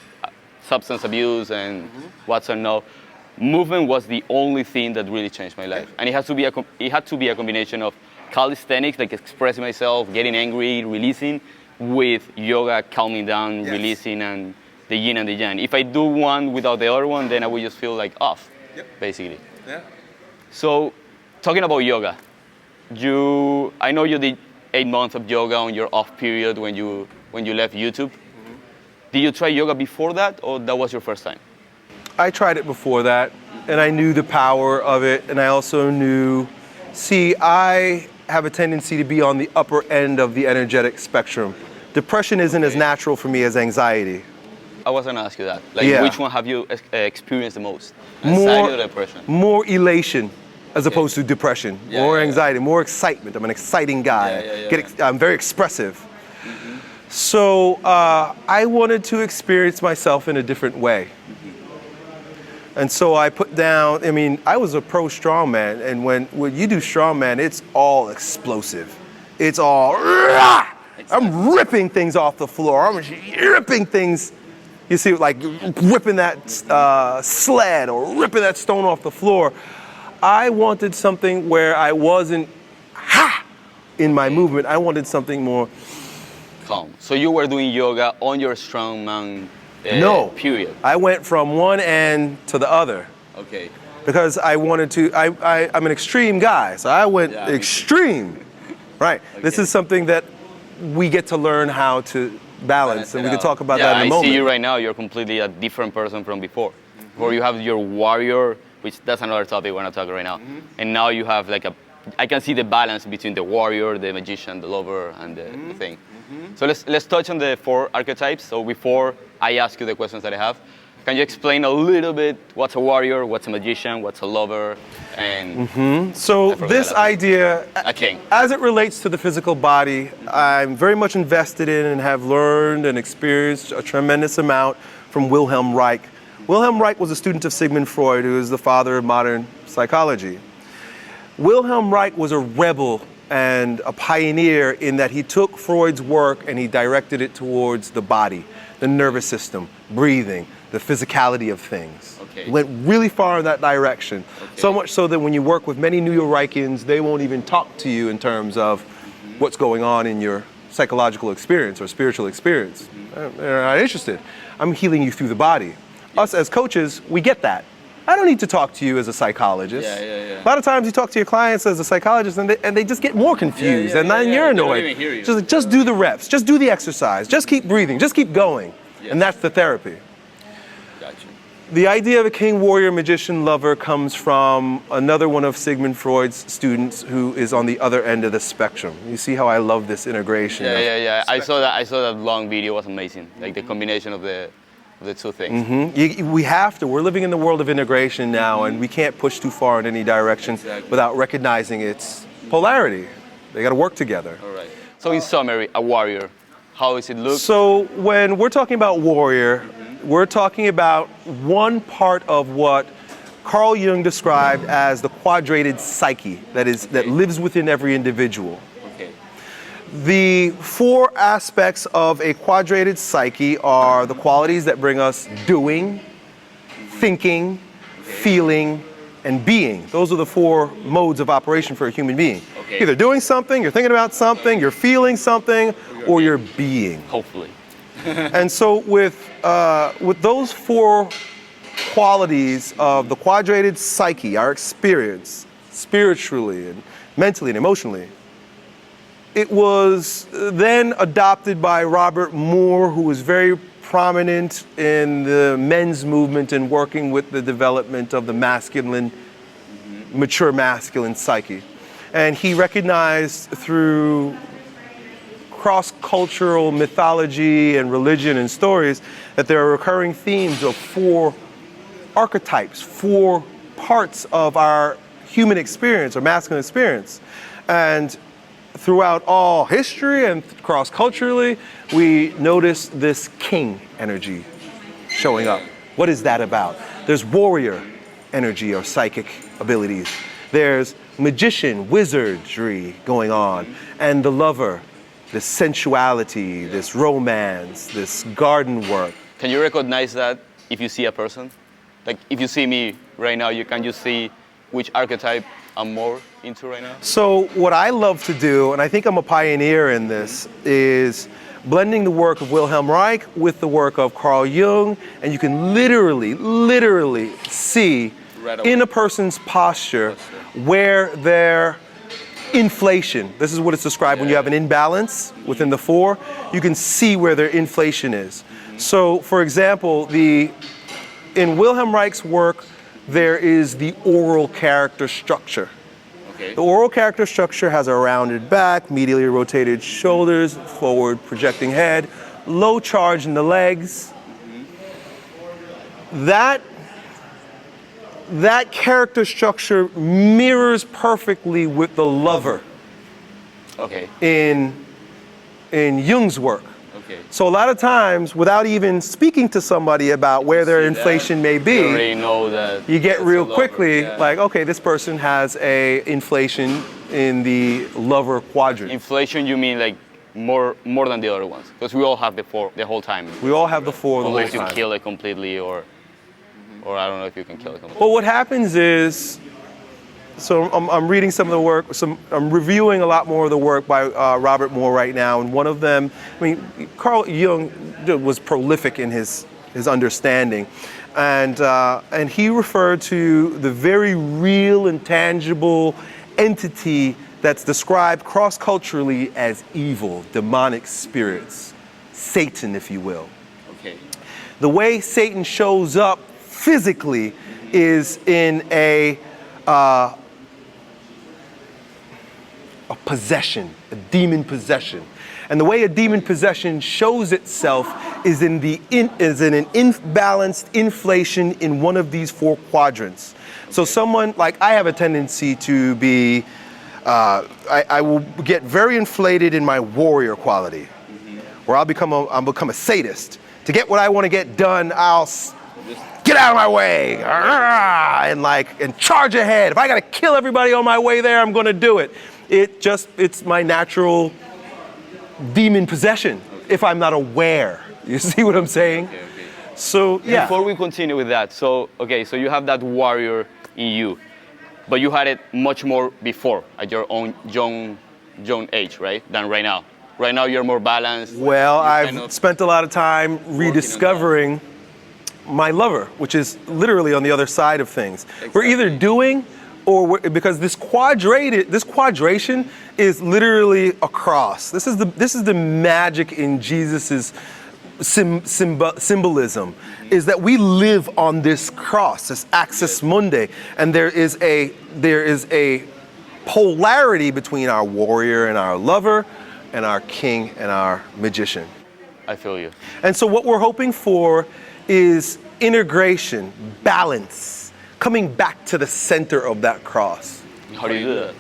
B: substance abuse and what's or no, movement was the only thing that really changed my life. And it had to be a combination of calisthenics, like expressing myself, getting angry, releasing, with yoga, calming down, releasing, and the yin and the yang. If I do one without the other one, then I would just feel like off, basically. So, talking about yoga, I know you did 8 months of yoga on your off period when you left YouTube. Did you try yoga before that, or that was your first time?
A: I tried it before that, and I knew the power of it, and I also knew, I have a tendency to be on the upper end of the energetic spectrum. Depression isn't as natural for me as anxiety.
B: I was gonna ask you that. Like, which one have you experienced the most?
A: Anxiety
B: or depression?
A: More elation as opposed to depression. More anxiety, more excitement. I'm an exciting guy. I'm very expressive. So I wanted to experience myself in a different way. And so I put down, I was a pro strongman, and when you do strongman, it's all explosive. It's all, I'm ripping things off the floor. I'm ripping things, you see, like ripping that sled or ripping that stone off the floor. I wanted something where I wasn't in my movement. I wanted something more
B: calm. So you were doing yoga on your strongman period?
A: I went from one end to the other. Because I wanted to, I'm an extreme guy, so I went extreme. Right. This is something that we get to learn how to balance, and we can talk about that in a moment.
B: I see you right now, you're completely a different person from before. Where you have your warrior, which that's another topic we're not talking right now. And now you have like I can see the balance between the warrior, the magician, the lover, and the thing. So let's touch on the 4 archetypes. So before I ask you the questions that I have, can you explain a little bit what's a warrior, what's a magician, what's a lover, and
A: So this idea, as it relates to the physical body, I'm very much invested in and have learned and experienced a tremendous amount from Wilhelm Reich. Wilhelm Reich was a student of Sigmund Freud, who is the father of modern psychology. Wilhelm Reich was a rebel and a pioneer in that he took Freud's work and he directed it towards the body, the nervous system, breathing, the physicality of things.
B: Okay.
A: He went really far in that direction.
B: Okay.
A: So much so that when you work with many Nuyorican, they won't even talk to you in terms of what's going on in your psychological experience or spiritual experience. They're not interested. I'm healing you through the body. Us as coaches, we get that. I don't need to talk to you as a psychologist.
B: Yeah.
A: A lot of times you talk to your clients as a psychologist and they just get more confused and then you're annoyed.
B: They don't even hear you.
A: Just do the reps, just do the exercise, just keep breathing, just keep going.
B: Yes.
A: And that's the therapy.
B: Gotcha.
A: The idea of a king, warrior, magician, lover comes from another one of Sigmund Freud's students who is on the other end of the spectrum. You see how I love this integration.
B: Yeah. I saw that long video. It was amazing. Like the combination of the two things.
A: We have to. We're living in the world of integration now, and we can't push too far in any direction without recognizing its polarity. They got to work together.
B: All right. So in summary, a warrior, how does it look?
A: So when we're talking about warrior, we're talking about one part of what Carl Jung described as the quadrated psyche that lives within every individual.
B: Okay.
A: The four aspects of a quadrated psyche are the qualities that bring us doing, thinking, feeling, and being. Those are the four modes of operation for a human being.
B: Okay.
A: Either doing something, you're thinking about something, you're feeling something, or you're being.
B: Hopefully.
A: And so with those four qualities of the quadrated psyche, our experience, spiritually and mentally and emotionally, it was then adopted by Robert Moore, who was very prominent in the men's movement and working with the development of the masculine, mature masculine psyche. And he recognized through cross-cultural mythology and religion and stories that there are recurring themes of four archetypes, four parts of our human experience or masculine experience. And throughout all history and cross-culturally, we notice this king energy showing up. What is that about? There's warrior energy or psychic abilities. There's magician, wizardry going on. And the lover, this sensuality, this romance, this garden work.
B: Can you recognize that if you see a person? Like if you see me right now, can you see which archetype I'm more into right now?
A: So what I love to do, and I think I'm a pioneer in this, is blending the work of Wilhelm Reich with the work of Carl Jung, and you can literally see
B: Right away.
A: in a person's posture where their inflation, this is what it's described when you have an imbalance within the four, you can see where their inflation is. So for example, in Wilhelm Reich's work, there is the oral character structure.
B: Okay.
A: The oral character structure has a rounded back, medially rotated shoulders, forward projecting head, low charge in the legs. That character structure mirrors perfectly with the lover
B: Okay.
A: in Jung's work.
B: Okay.
A: So a lot of times, without even speaking to somebody about where their
B: See
A: inflation
B: that?
A: may
B: You
A: be,
B: already know that.
A: you get
B: it's
A: real
B: a lover,
A: quickly
B: yeah.
A: like, okay, this person has a inflation in the lover quadrant.
B: Inflation, you mean like more than the other ones? Because we all have the four the whole time.
A: We all have the four the whole
B: Unless you
A: time.
B: kill it completely, or I don't know if you can kill it completely.
A: But what happens is, so I'm reading some of the work, I'm reviewing a lot more of the work by Robert Moore right now, and one of them, I mean, Carl Jung was prolific in his understanding, and he referred to the very real and tangible entity that's described cross-culturally as evil, demonic spirits, Satan, if you will.
B: Okay.
A: The way Satan shows up physically is in a possession, a demon possession. And the way a demon possession shows itself is in an imbalanced inflation in one of these four quadrants. So someone, like I have a tendency to be, I will get very inflated in my warrior quality, where I'll become a sadist. To get what I want to get done, I'll get out of my way, and charge ahead. If I got to kill everybody on my way there, I'm going to do it. It's my natural demon possession if I'm not aware. You see what I'm saying?
B: Okay.
A: So, yeah.
B: Before we continue with that, so you have that warrior in you, but you had it much more before at your own young age, right? Than right now. Right now you're more balanced.
A: Well, I've spent a lot of time rediscovering my lover, which is literally on the other side of things. Exactly. We're either doing because this quadration is literally a cross. This is the magic in Jesus's symbolism, is that we live on this cross, this axis mundi, and there is a polarity between our warrior and our lover, and our king and our magician.
B: I feel you.
A: And so what we're hoping for is integration, balance, coming back to the center of that cross.
B: How do you do that?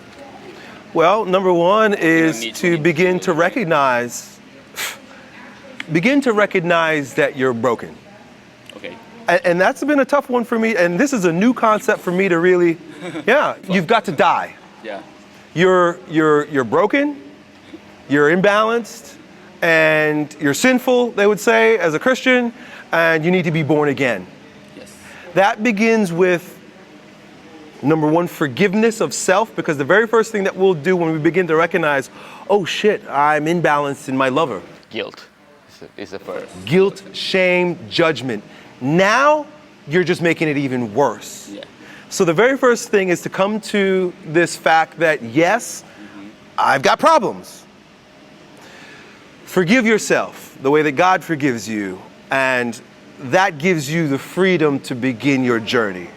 A: Well, number one is to begin to recognize that you're broken.
B: Okay.
A: And that's been a tough one for me, and this is a new concept for me to really, you've got to die.
B: Yeah.
A: You're broken, you're imbalanced, and you're sinful, they would say, as a Christian, and you need to be born again.
B: Yes.
A: That begins with, number one, forgiveness of self, because the very first thing that we'll do when we begin to recognize, oh shit, I'm imbalanced in my lover.
B: Guilt is the first.
A: Guilt, shame, judgment. Now, you're just making it even worse.
B: Yeah.
A: So the very first thing is to come to this fact that, yes, I've got problems. Forgive yourself the way that God forgives you, and that gives you the freedom to begin your journey.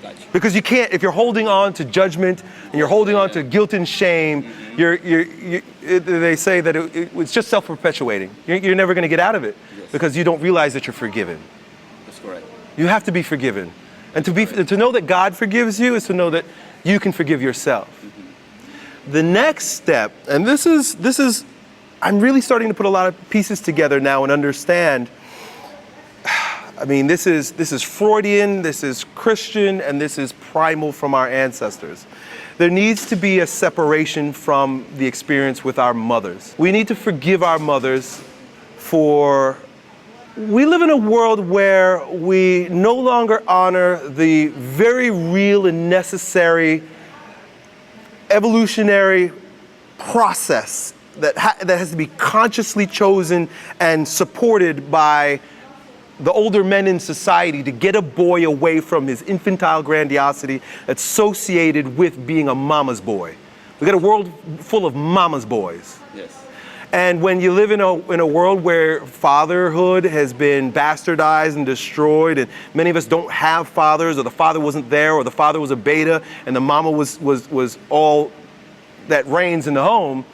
B: Gotcha.
A: Because you can't, if you're holding on to judgment and you're holding on to guilt and shame, they say that it's just self-perpetuating. You're never going to get out of it because you don't realize that you're forgiven.
B: That's correct.
A: You have to be forgiven. And to know that God forgives you is to know that you can forgive yourself. The next step, and this is, I'm really starting to put a lot of pieces together now and understand. I mean, this is Freudian, this is Christian, and this is primal from our ancestors. There needs to be a separation from the experience with our mothers. We need to forgive our mothers we live in a world where we no longer honor the very real and necessary evolutionary process that has to be consciously chosen and supported by the older men in society to get a boy away from his infantile grandiosity associated with being a mama's boy. We got a world full of mama's boys.
B: Yes.
A: And when you live in a world where fatherhood has been bastardized and destroyed, and many of us don't have fathers, or the father wasn't there, or the father was a beta, and the mama was all that reigns in the home,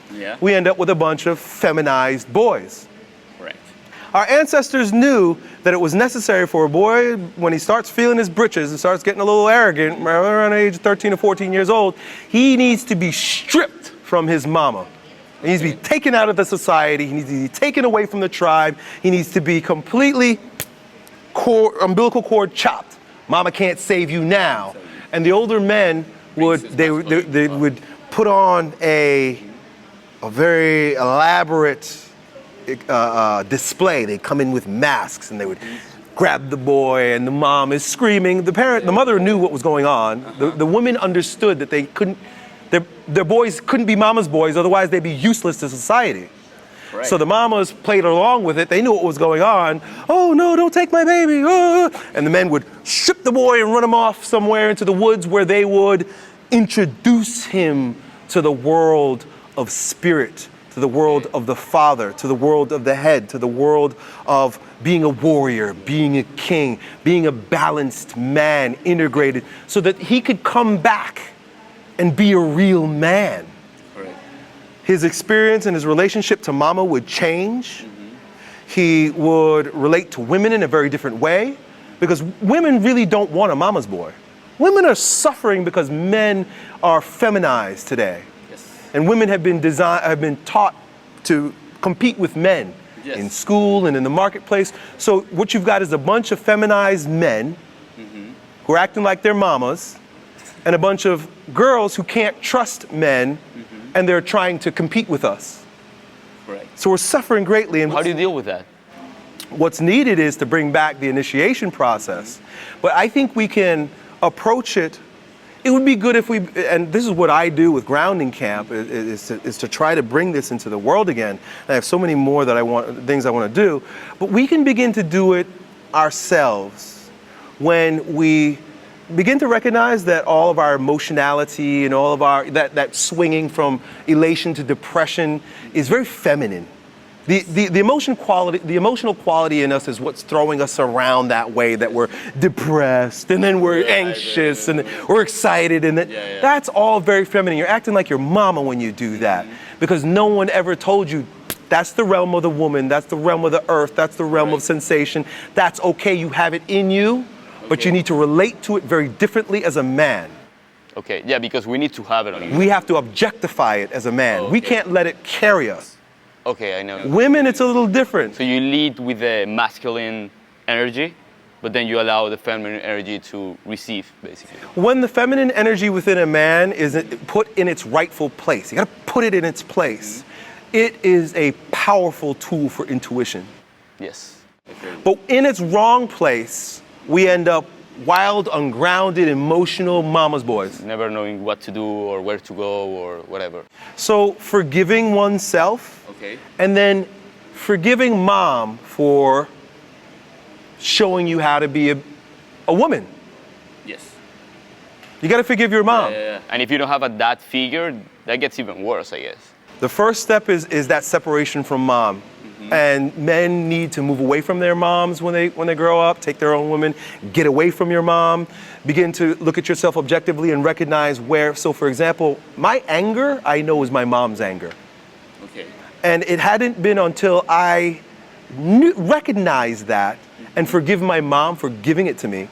A: we end up with a bunch of feminized boys.
B: Correct.
A: Our ancestors knew that it was necessary for a boy, when he starts feeling his britches and starts getting a little arrogant, around the age of 13 or 14 years old, he needs to be stripped from his mama. He needs to be taken out of the society. He needs to be taken away from the tribe. He needs to be completely umbilical cord chopped. Mama can't save you now. And the older men would put on a very elaborate display. They'd come in with masks and they would grab the boy, and the mom is screaming. The mother knew what was going on. The women understood that they couldn't. Their boys couldn't be mama's boys, otherwise they'd be useless to society. Right. So the mamas played along with it. They knew what was going on. Oh no, don't take my baby. Oh. And the men would strip the boy and run him off somewhere into the woods, where they would introduce him to the world of spirit, to the world of the father, to the world of the head, to the world of being a warrior, being a king, being a balanced man, integrated, so that he could come back and be a real man.
B: Right.
A: His experience and his relationship to mama would change. He would relate to women in a very different way, because women really don't want a mama's boy. Women are suffering because men are feminized today.
B: Yes.
A: And women have been taught to compete with men in school and in the marketplace. So what you've got is a bunch of feminized men who are acting like their mamas, and a bunch of girls who can't trust men and they're trying to compete with us.
B: Right.
A: So we're suffering greatly. And
B: How do you deal with that?
A: what's needed is to bring back the initiation process. But I think we can approach it. It would be good if we, and this is what I do with Grounding Camp, is to try to bring this into the world again. I have so many more things I want to do, but we can begin to do it ourselves when we begin to recognize that all of our emotionality and all of our, that swinging from elation to depression is very feminine. The emotional quality in us is what's throwing us around that way, that we're depressed and then we're anxious and we're excited, and that's all very feminine. You're acting like your mama when you do that, because no one ever told you that's the realm of the woman, that's the realm of the earth, that's the realm of sensation. That's okay, you have it in you, but you need to relate to it very differently as a man.
B: Okay, yeah, because we need to have it on you.
A: We have to objectify it as a man. We can't let it carry us.
B: Okay, I know.
A: Women, it's a little different.
B: So you lead with the masculine energy, but then you allow the feminine energy to receive, basically.
A: When the feminine energy within a man is put in its rightful place, you gotta put it in its place. It is a powerful tool for intuition.
B: Yes. Okay.
A: But in its wrong place, we end up wild, ungrounded, emotional mama's boys.
B: Never knowing what to do or where to go or whatever.
A: So forgiving oneself, and then forgiving mom for showing you how to be a woman.
B: Yes.
A: You got to forgive your mom.
B: Yeah. And if you don't have a dad figure, that gets even worse, I guess.
A: The first step is that separation from mom. And men need to move away from their moms when they grow up, take their own women, get away from your mom, begin to look at yourself objectively and recognize where. So for example, my anger, I know is my mom's anger.
B: Okay.
A: And it hadn't been until I recognized that and forgive my mom for giving it to me.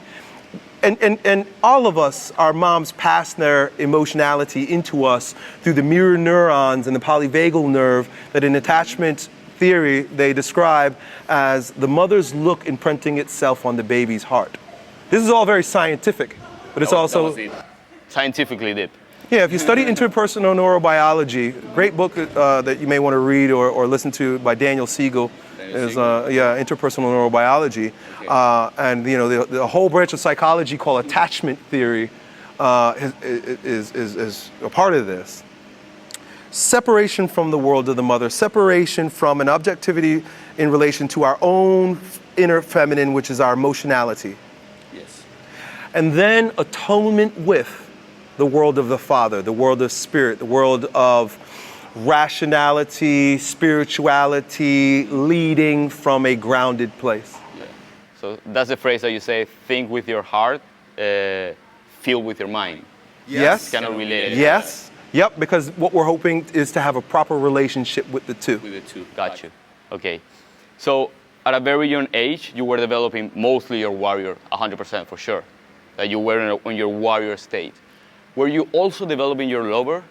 A: And all of us, our moms pass their emotionality into us through the mirror neurons and the polyvagal nerve that in attachment theory they describe as the mother's look imprinting itself on the baby's heart. This is all very scientific, but it's also
B: scientifically deep.
A: Yeah, if you study interpersonal neurobiology, great book that you may want to read or listen to by Daniel Siegel is interpersonal neurobiology, and you know the whole branch of psychology called attachment theory is a part of this. Separation from the world of the mother, separation from an objectivity in relation to our own inner feminine, which is our emotionality.
B: Yes.
A: And then atonement with the world of the father, the world of spirit, the world of rationality, spirituality, leading from a grounded place.
B: Yeah. So that's the phrase that you say, think with your heart, feel with your mind.
A: Yes.
B: It's kind of related.
A: Yes. Yep, because what we're hoping is to have a proper relationship with the two.
B: With the two, got you. Okay, so at a very young age, you were developing mostly your warrior, 100% for sure. That you were in your warrior state. Were you also developing your lover?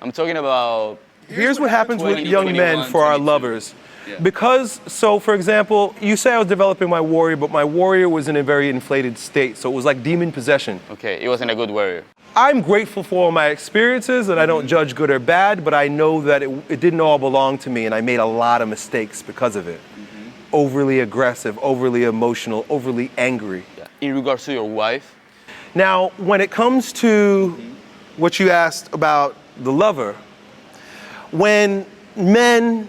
B: I'm talking about...
A: Here's what happens with young men for our lovers.
B: Yeah.
A: Because, so for example, you say I was developing my warrior, but my warrior was in a very inflated state, so it was like demon possession.
B: Okay, it wasn't a good warrior.
A: I'm grateful for all my experiences, and I don't judge good or bad, but I know that it didn't all belong to me, and I made a lot of mistakes because of it. Overly aggressive, overly emotional, overly angry.
B: Yeah. In regards to your wife?
A: Now, when it comes to what you asked about the lover, when men,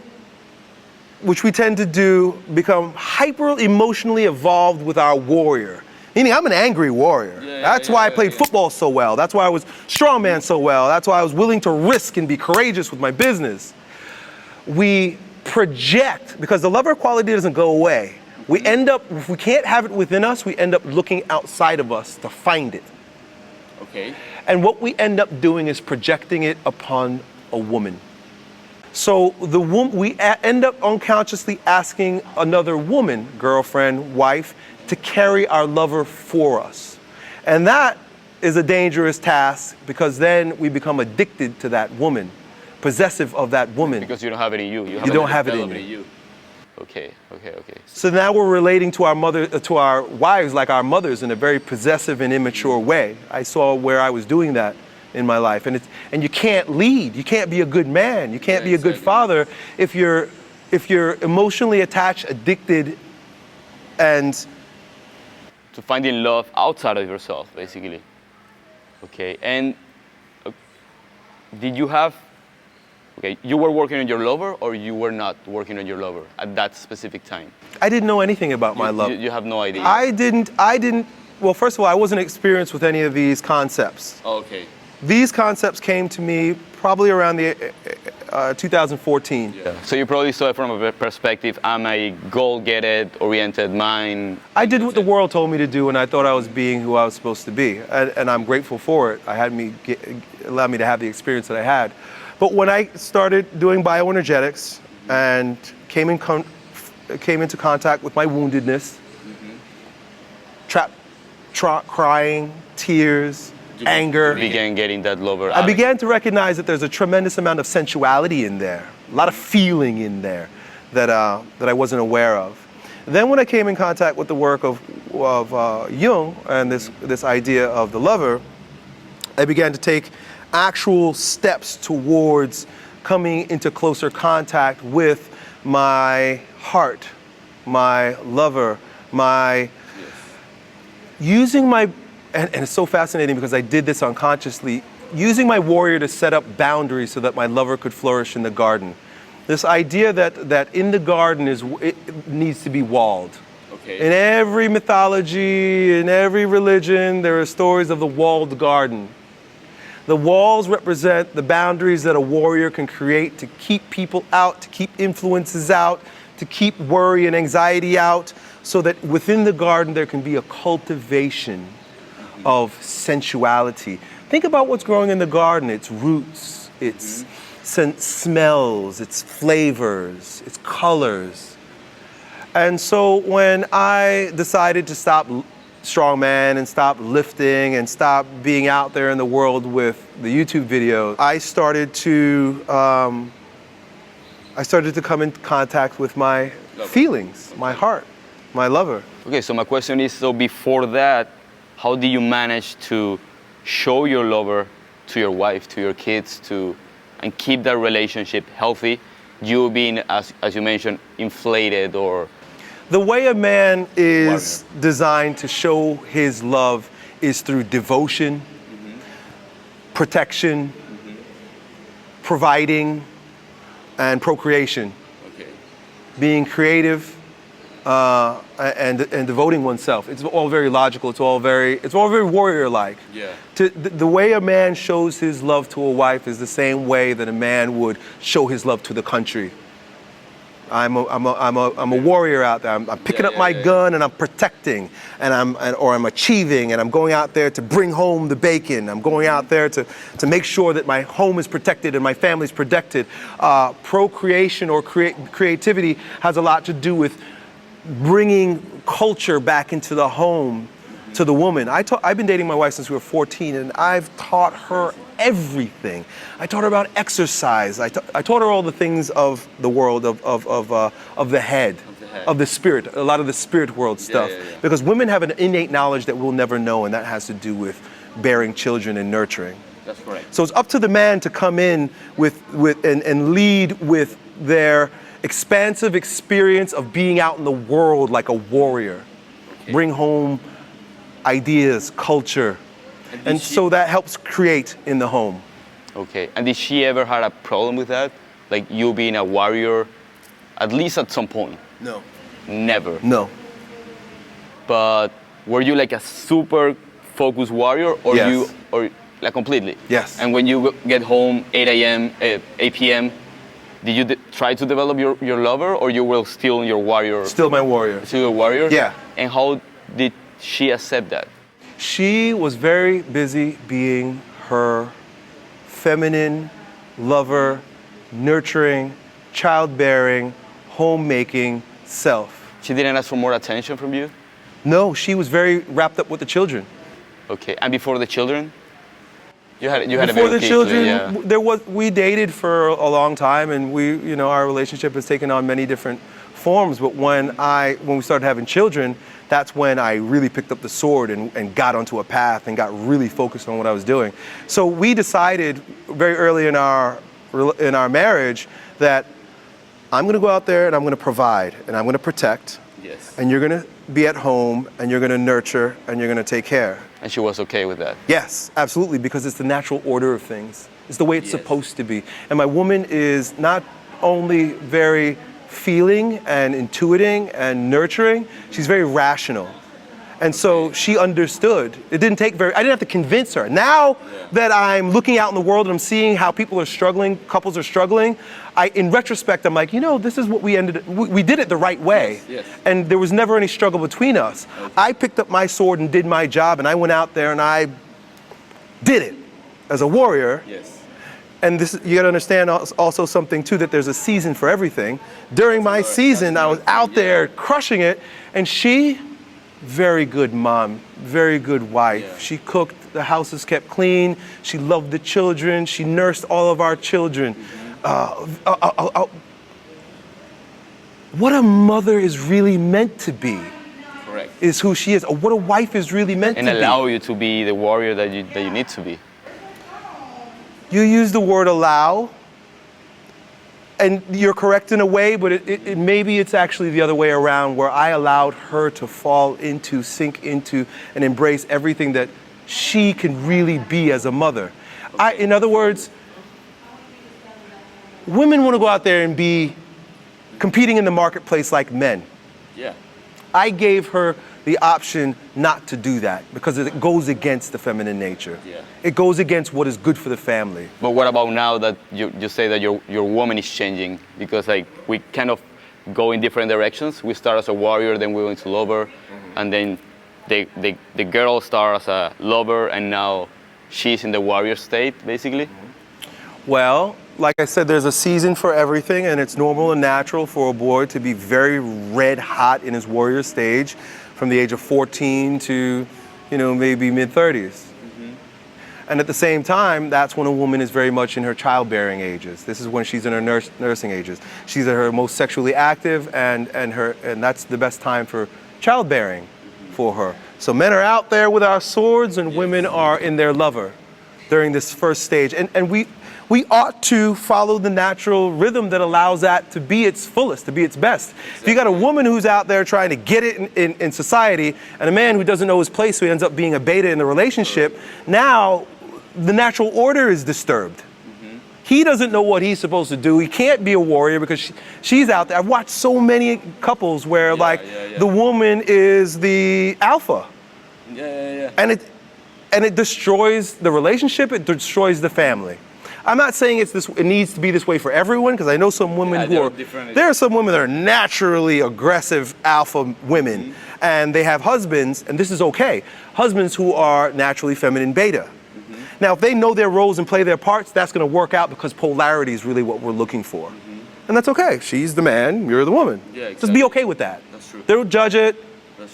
A: which we tend to do, become hyper emotionally evolved with our warrior, meaning I'm an angry warrior. That's why I played football so well. That's why I was strongman so well. That's why I was willing to risk and be courageous with my business. We project, because the lover quality doesn't go away. We end up, if we can't have it within us, we end up looking outside of us to find it.
B: Okay.
A: And what we end up doing is projecting it upon a woman. So we end up unconsciously asking another woman, girlfriend, wife, to carry our lover for us. And that is a dangerous task, because then we become addicted to that woman, possessive of that woman.
B: Because you don't have it in you. You
A: don't have it in you.
B: Okay.
A: So now we're relating to our wives like our mothers in a very possessive and immature way. I saw where I was doing that in my life, and you can't lead. You can't be a good man. You can't be a good father if you're emotionally attached, addicted, and
B: to finding love outside of yourself, basically. Okay, and did you have? Okay, you were working on your lover, or you were not working on your lover at that specific time?
A: I didn't know anything about my love.
B: You have no idea.
A: I didn't. Well, first of all, I wasn't experienced with any of these concepts.
B: Oh, okay.
A: These concepts came to me probably around the 2014.
B: Yeah. So you probably saw it from a perspective, I'm a goal-getted, oriented mind.
A: I did what the world told me to do, and I thought I was being who I was supposed to be, and I'm grateful for it. Allowed me to have the experience that I had. But when I started doing bioenergetics and came into contact with my woundedness, crying, tears, anger.
B: You began getting that lover.
A: I began to recognize that there's a tremendous amount of sensuality in there, a lot of feeling in there that I wasn't aware of. Then when I came in contact with the work of Jung and this idea of the lover, I began to take actual steps towards coming into closer contact with my heart, my lover, using my, and it's so fascinating because I did this unconsciously, using my warrior to set up boundaries so that my lover could flourish in the garden. This idea that in the garden it needs to be walled.
B: Okay.
A: In every mythology, in every religion, there are stories of the walled garden. The walls represent the boundaries that a warrior can create to keep people out, to keep influences out, to keep worry and anxiety out, so that within the garden there can be a cultivation of sensuality. Think about what's growing in the garden. Its roots, its smells, its flavors, its colors. And so when I decided to stop strongman and stop lifting and stop being out there in the world with the YouTube videos, I started to come in contact with my feelings, my heart, my lover.
B: Okay, so my question is, so before that, how do you manage to show your lover to your wife, to your kids, and keep that relationship healthy, you being, as you mentioned, inflated or...
A: The way a man is designed to show his love is through devotion, protection, providing, and procreation.
B: Okay.
A: Being creative and devoting oneself. It's all very logical. It's all very warrior-like.
B: Yeah.
A: The way a man shows his love to a wife is the same way that a man would show his love to the country. I'm a warrior out there. I'm picking up my gun and I'm protecting, and I'm achieving, and I'm going out there to bring home the bacon. I'm going out there to make sure that my home is protected and my family's protected. Procreation or creativity has a lot to do with bringing culture back into the home to the woman. I've been dating my wife since we were 14, and I've taught her everything. I taught her about exercise. I taught her all the things of the world, of the head, of the spirit, a lot of the spirit world stuff. Because women have an innate knowledge that we'll never know, and that has to do with bearing children and nurturing.
B: That's correct.
A: So it's up to the man to come in and lead with their expansive experience of being out in the world like a warrior. Okay. Bring home ideas, culture. And so that helps create in the home.
B: Okay. And did she ever had a problem with that? Like you being a warrior, at least at some point?
A: No.
B: Never?
A: No.
B: But were you like a super focused warrior, or
A: yes.
B: or like completely?
A: Yes.
B: And when you get home 8 p.m., did you try to develop your lover, or you were still your warrior?
A: Still my warrior.
B: Still a warrior?
A: Yeah.
B: And how did she accept that?
A: She was very busy being her feminine, lover, nurturing, childbearing, homemaking self.
B: She didn't ask for more attention from you?
A: No, she was very wrapped up with the children.
B: Okay, and before the children? You had
A: before
B: a
A: the children,
B: yeah.
A: we dated for a long time, and our relationship has taken on many different forms, but when we started having children, that's when I really picked up the sword and got onto a path and got really focused on what I was doing. So we decided very early in our marriage that I'm going to go out there and I'm going to provide and I'm going to protect.
B: Yes.
A: And you're going to be at home and you're going to nurture and you're going to take care.
B: And she was okay with that?
A: Yes, absolutely, because it's the natural order of things. It's the way it's supposed to be. And my woman is not only very feeling and intuiting and nurturing, she's very rational. And so she understood. I didn't have to convince her. Now that I'm looking out in the world and I'm seeing how people are struggling, couples are struggling, in retrospect, I'm like, this is what we did it the right way.
B: Yes.
A: And there was never any struggle between us. Okay. I picked up my sword and did my job, and I went out there and I did it as a warrior.
B: Yes.
A: And you gotta understand also something too, that there's a season for everything. During my season, I was out there crushing it, and she, very good mom, very good wife. Yeah. She cooked, the house is kept clean, she loved the children, she nursed all of our children. What a mother is really meant to be.
B: Correct.
A: Is who she is. Or what a wife is really meant to be.
B: And allow you to be the warrior that you need to be.
A: You use the word allow, and you're correct in a way, but maybe it's actually the other way around, where I allowed her to fall into, sink into, and embrace everything that she can really be as a mother. Okay. In other words, women want to go out there and be competing in the marketplace like men.
B: Yeah.
A: I gave her the option not to do that because it goes against the feminine nature.
B: Yeah.
A: It goes against what is good for the family.
B: But what about now that you say that your woman is changing? Because we kind of go in different directions. We start as a warrior, then we go into lover, and then the girl starts as a lover, and now she's in the warrior state, basically.
A: Well, like I said, there's a season for everything, and it's normal and natural for a boy to be very red hot in his warrior stage from the age of 14 to, maybe mid-30s. And at the same time, that's when a woman is very much in her childbearing ages. This is when she's in her nursing ages. She's at her most sexually active, and that's the best time for childbearing for her. So men are out there with our swords, and women are in their lover during this first stage. And we ought to follow the natural rhythm that allows that to be its fullest, to be its best. If you got a woman who's out there trying to get it in society, and a man who doesn't know his place, so he ends up being a beta in the relationship, now the natural order is disturbed. He doesn't know what he's supposed to do. He can't be a warrior because she's out there. I've watched so many couples where the woman is the alpha. And it destroys the relationship, it destroys the family. I'm not saying it needs to be this way for everyone, because I know some women there are some women that are naturally aggressive alpha women, and they have husbands, and this is okay, husbands who are naturally feminine beta. Now, if they know their roles and play their parts, that's going to work out, because polarity is really what we're looking for. And that's okay. She's the man, you're the woman. Yeah, exactly. Just be okay with that.
B: That's true.
A: They don't judge it.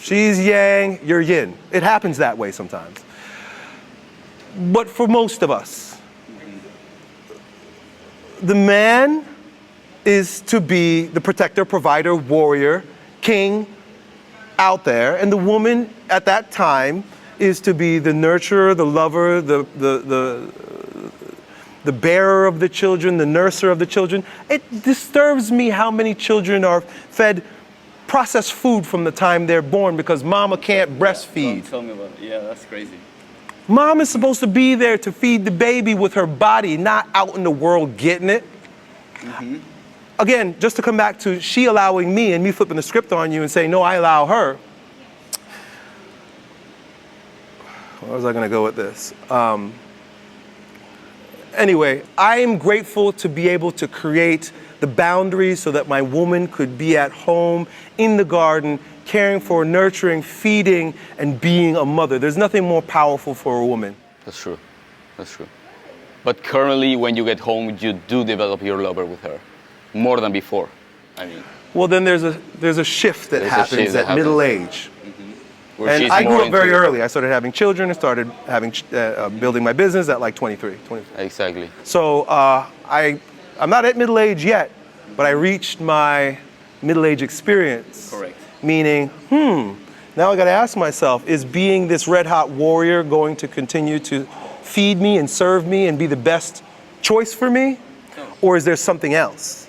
A: She's yang, you're yin. It happens that way sometimes. But for most of us, the man is to be the protector, provider, warrior, king out there, and the woman at that time is to be the nurturer, the lover, the bearer of the children, the nurser of the children. It disturbs me how many children are fed processed food from the time they're born because mama can't breastfeed.
B: Tell me about it. Yeah, that's crazy.
A: Mom is supposed to be there to feed the baby with her body, not out in the world getting it. Again, just to come back to she allowing me and me flipping the script on you and saying, no, I allow her. Where was I going to go with this? Anyway, I am grateful to be able to create the boundaries so that my woman could be at home, in the garden, caring for, nurturing, feeding, and being a mother. There's nothing more powerful for a woman.
B: That's true. That's true. But currently, when you get home, you do develop your lover with her, more than before. I mean.
A: Well, then there's a shift that happens at middle age. And I grew up very early. I started having children. I started having building my business at like 23.
B: Exactly.
A: So I'm not at middle age yet, but I reached my middle-age experience.
B: Correct.
A: Meaning, now I gotta ask myself, is being this red hot warrior going to continue to feed me and serve me and be the best choice for me?
B: No.
A: Or is there something else?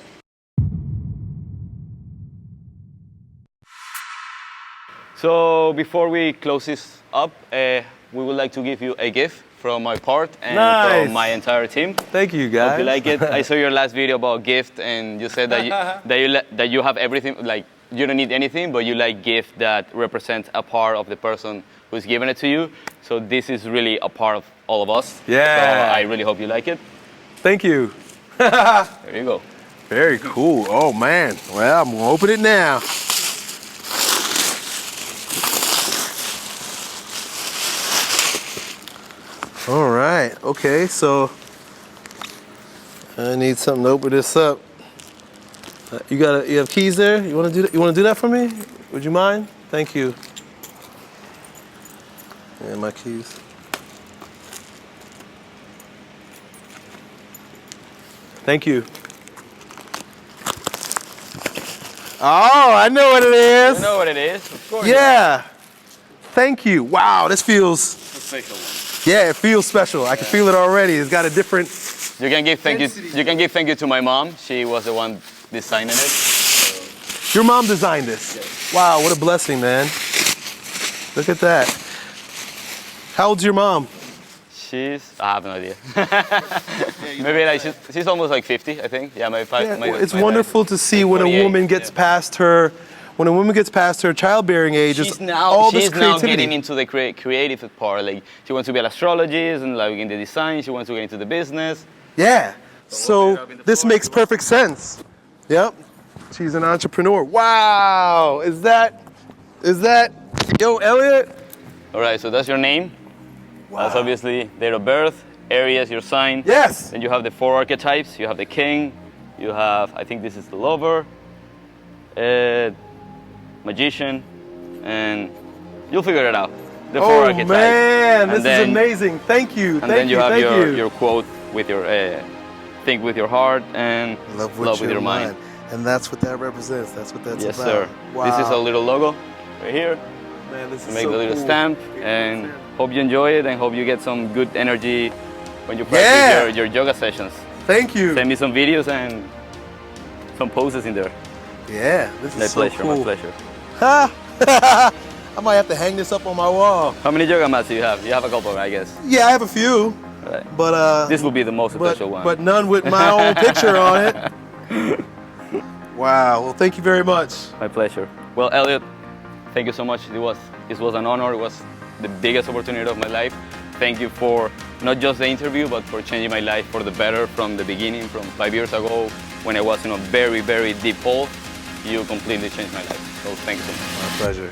B: So before we close this up, we would like to give you a gift from my part and
A: Nice.
B: from my entire team.
A: Thank you, guys.
B: Hope you like it. I saw your last video about gift, and you said that you have everything. Like you don't need anything, but you like gift that represents a part of the person who's giving it to you. So this is really a part of all of us.
A: Yeah.
B: So I really hope you like it.
A: Thank you.
B: There you go.
A: Very cool. Oh, man. Well, I'm gonna open it now. All right, okay, so I need something to open this up. You have keys there? You want to do that for me? Would you mind? Thank you. And my keys. Thank you. Oh, I know what it is.
B: You know what it is? Of course.
A: Yeah. Thank you. Wow, this feels.
B: A special one.
A: Yeah, it feels special. I can feel it already. It's got a different.
B: You can give thank you. You can give thank you to my mom. She was the one designing it.
A: Your mom designed this.
B: Yes.
A: Wow, what a blessing, man. Look at that. How old's your mom?
B: I have no idea. Maybe like she's almost like 50, I think. Yeah,
A: It's wonderful to see when a woman gets past her. When a woman gets past her childbearing age,
B: she's now getting into the creative part. Like she wants to be an astrologist and like in the design. She wants to get into the business.
A: Yeah. So this makes perfect sense. Yep. She's an entrepreneur. Wow. Is that? Yo, Elliot?
B: All right. So that's your name.
A: Wow.
B: That's obviously date of birth, Aries, your sign.
A: Yes.
B: Then you have the 4 archetypes. You have the king. You have, I think this is the lover. Magician, and you'll figure it out. The 4 archetypes.
A: Oh man, this
B: then,
A: is amazing. Thank you.
B: And then you have your quote with your think with your heart and love with your mind.
A: And that's what that represents. That's what that's
B: yes,
A: about.
B: Yes, sir.
A: Wow.
B: This is a little logo right here.
A: Man, this is
B: Make
A: so
B: the little
A: cool.
B: stamp, and hope you enjoy it, and hope you get some good energy when you practice your yoga sessions.
A: Thank you.
B: Send me some videos and some poses in there.
A: Yeah, this is so cool.
B: My pleasure.
A: I might have to hang this up on my wall.
B: How many yoga mats do you have? You have a couple, I guess.
A: Yeah, I have a few.
B: Right.
A: But
B: this will be the most special one.
A: But none with my own picture on it. Wow. Well, thank you very much.
B: My pleasure. Well, Elliot, thank you so much. This was an honor. It was the biggest opportunity of my life. Thank you for not just the interview, but for changing my life for the better from the beginning, from 5 years ago when I was in a very, very deep hole. You completely changed my life. So thank you so much.
A: My pleasure.